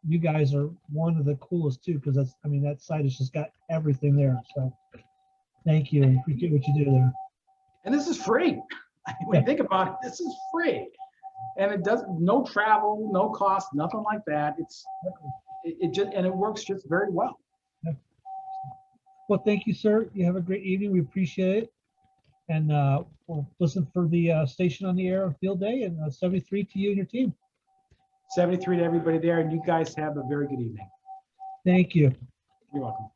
[SPEAKER 2] you guys are one of the coolest too, because that's, I mean, that site has just got everything there. So thank you, and appreciate what you do there.
[SPEAKER 4] And this is free. When you think about it, this is free. And it does no travel, no cost, nothing like that. And it works just very well.
[SPEAKER 2] Well, thank you, sir. You have a great evening. We appreciate it. And we'll listen for the station on the air on field day, and 73 to you and your team.
[SPEAKER 4] 73 to everybody there, and you guys have a very good evening.
[SPEAKER 2] Thank you.
[SPEAKER 4] You're welcome.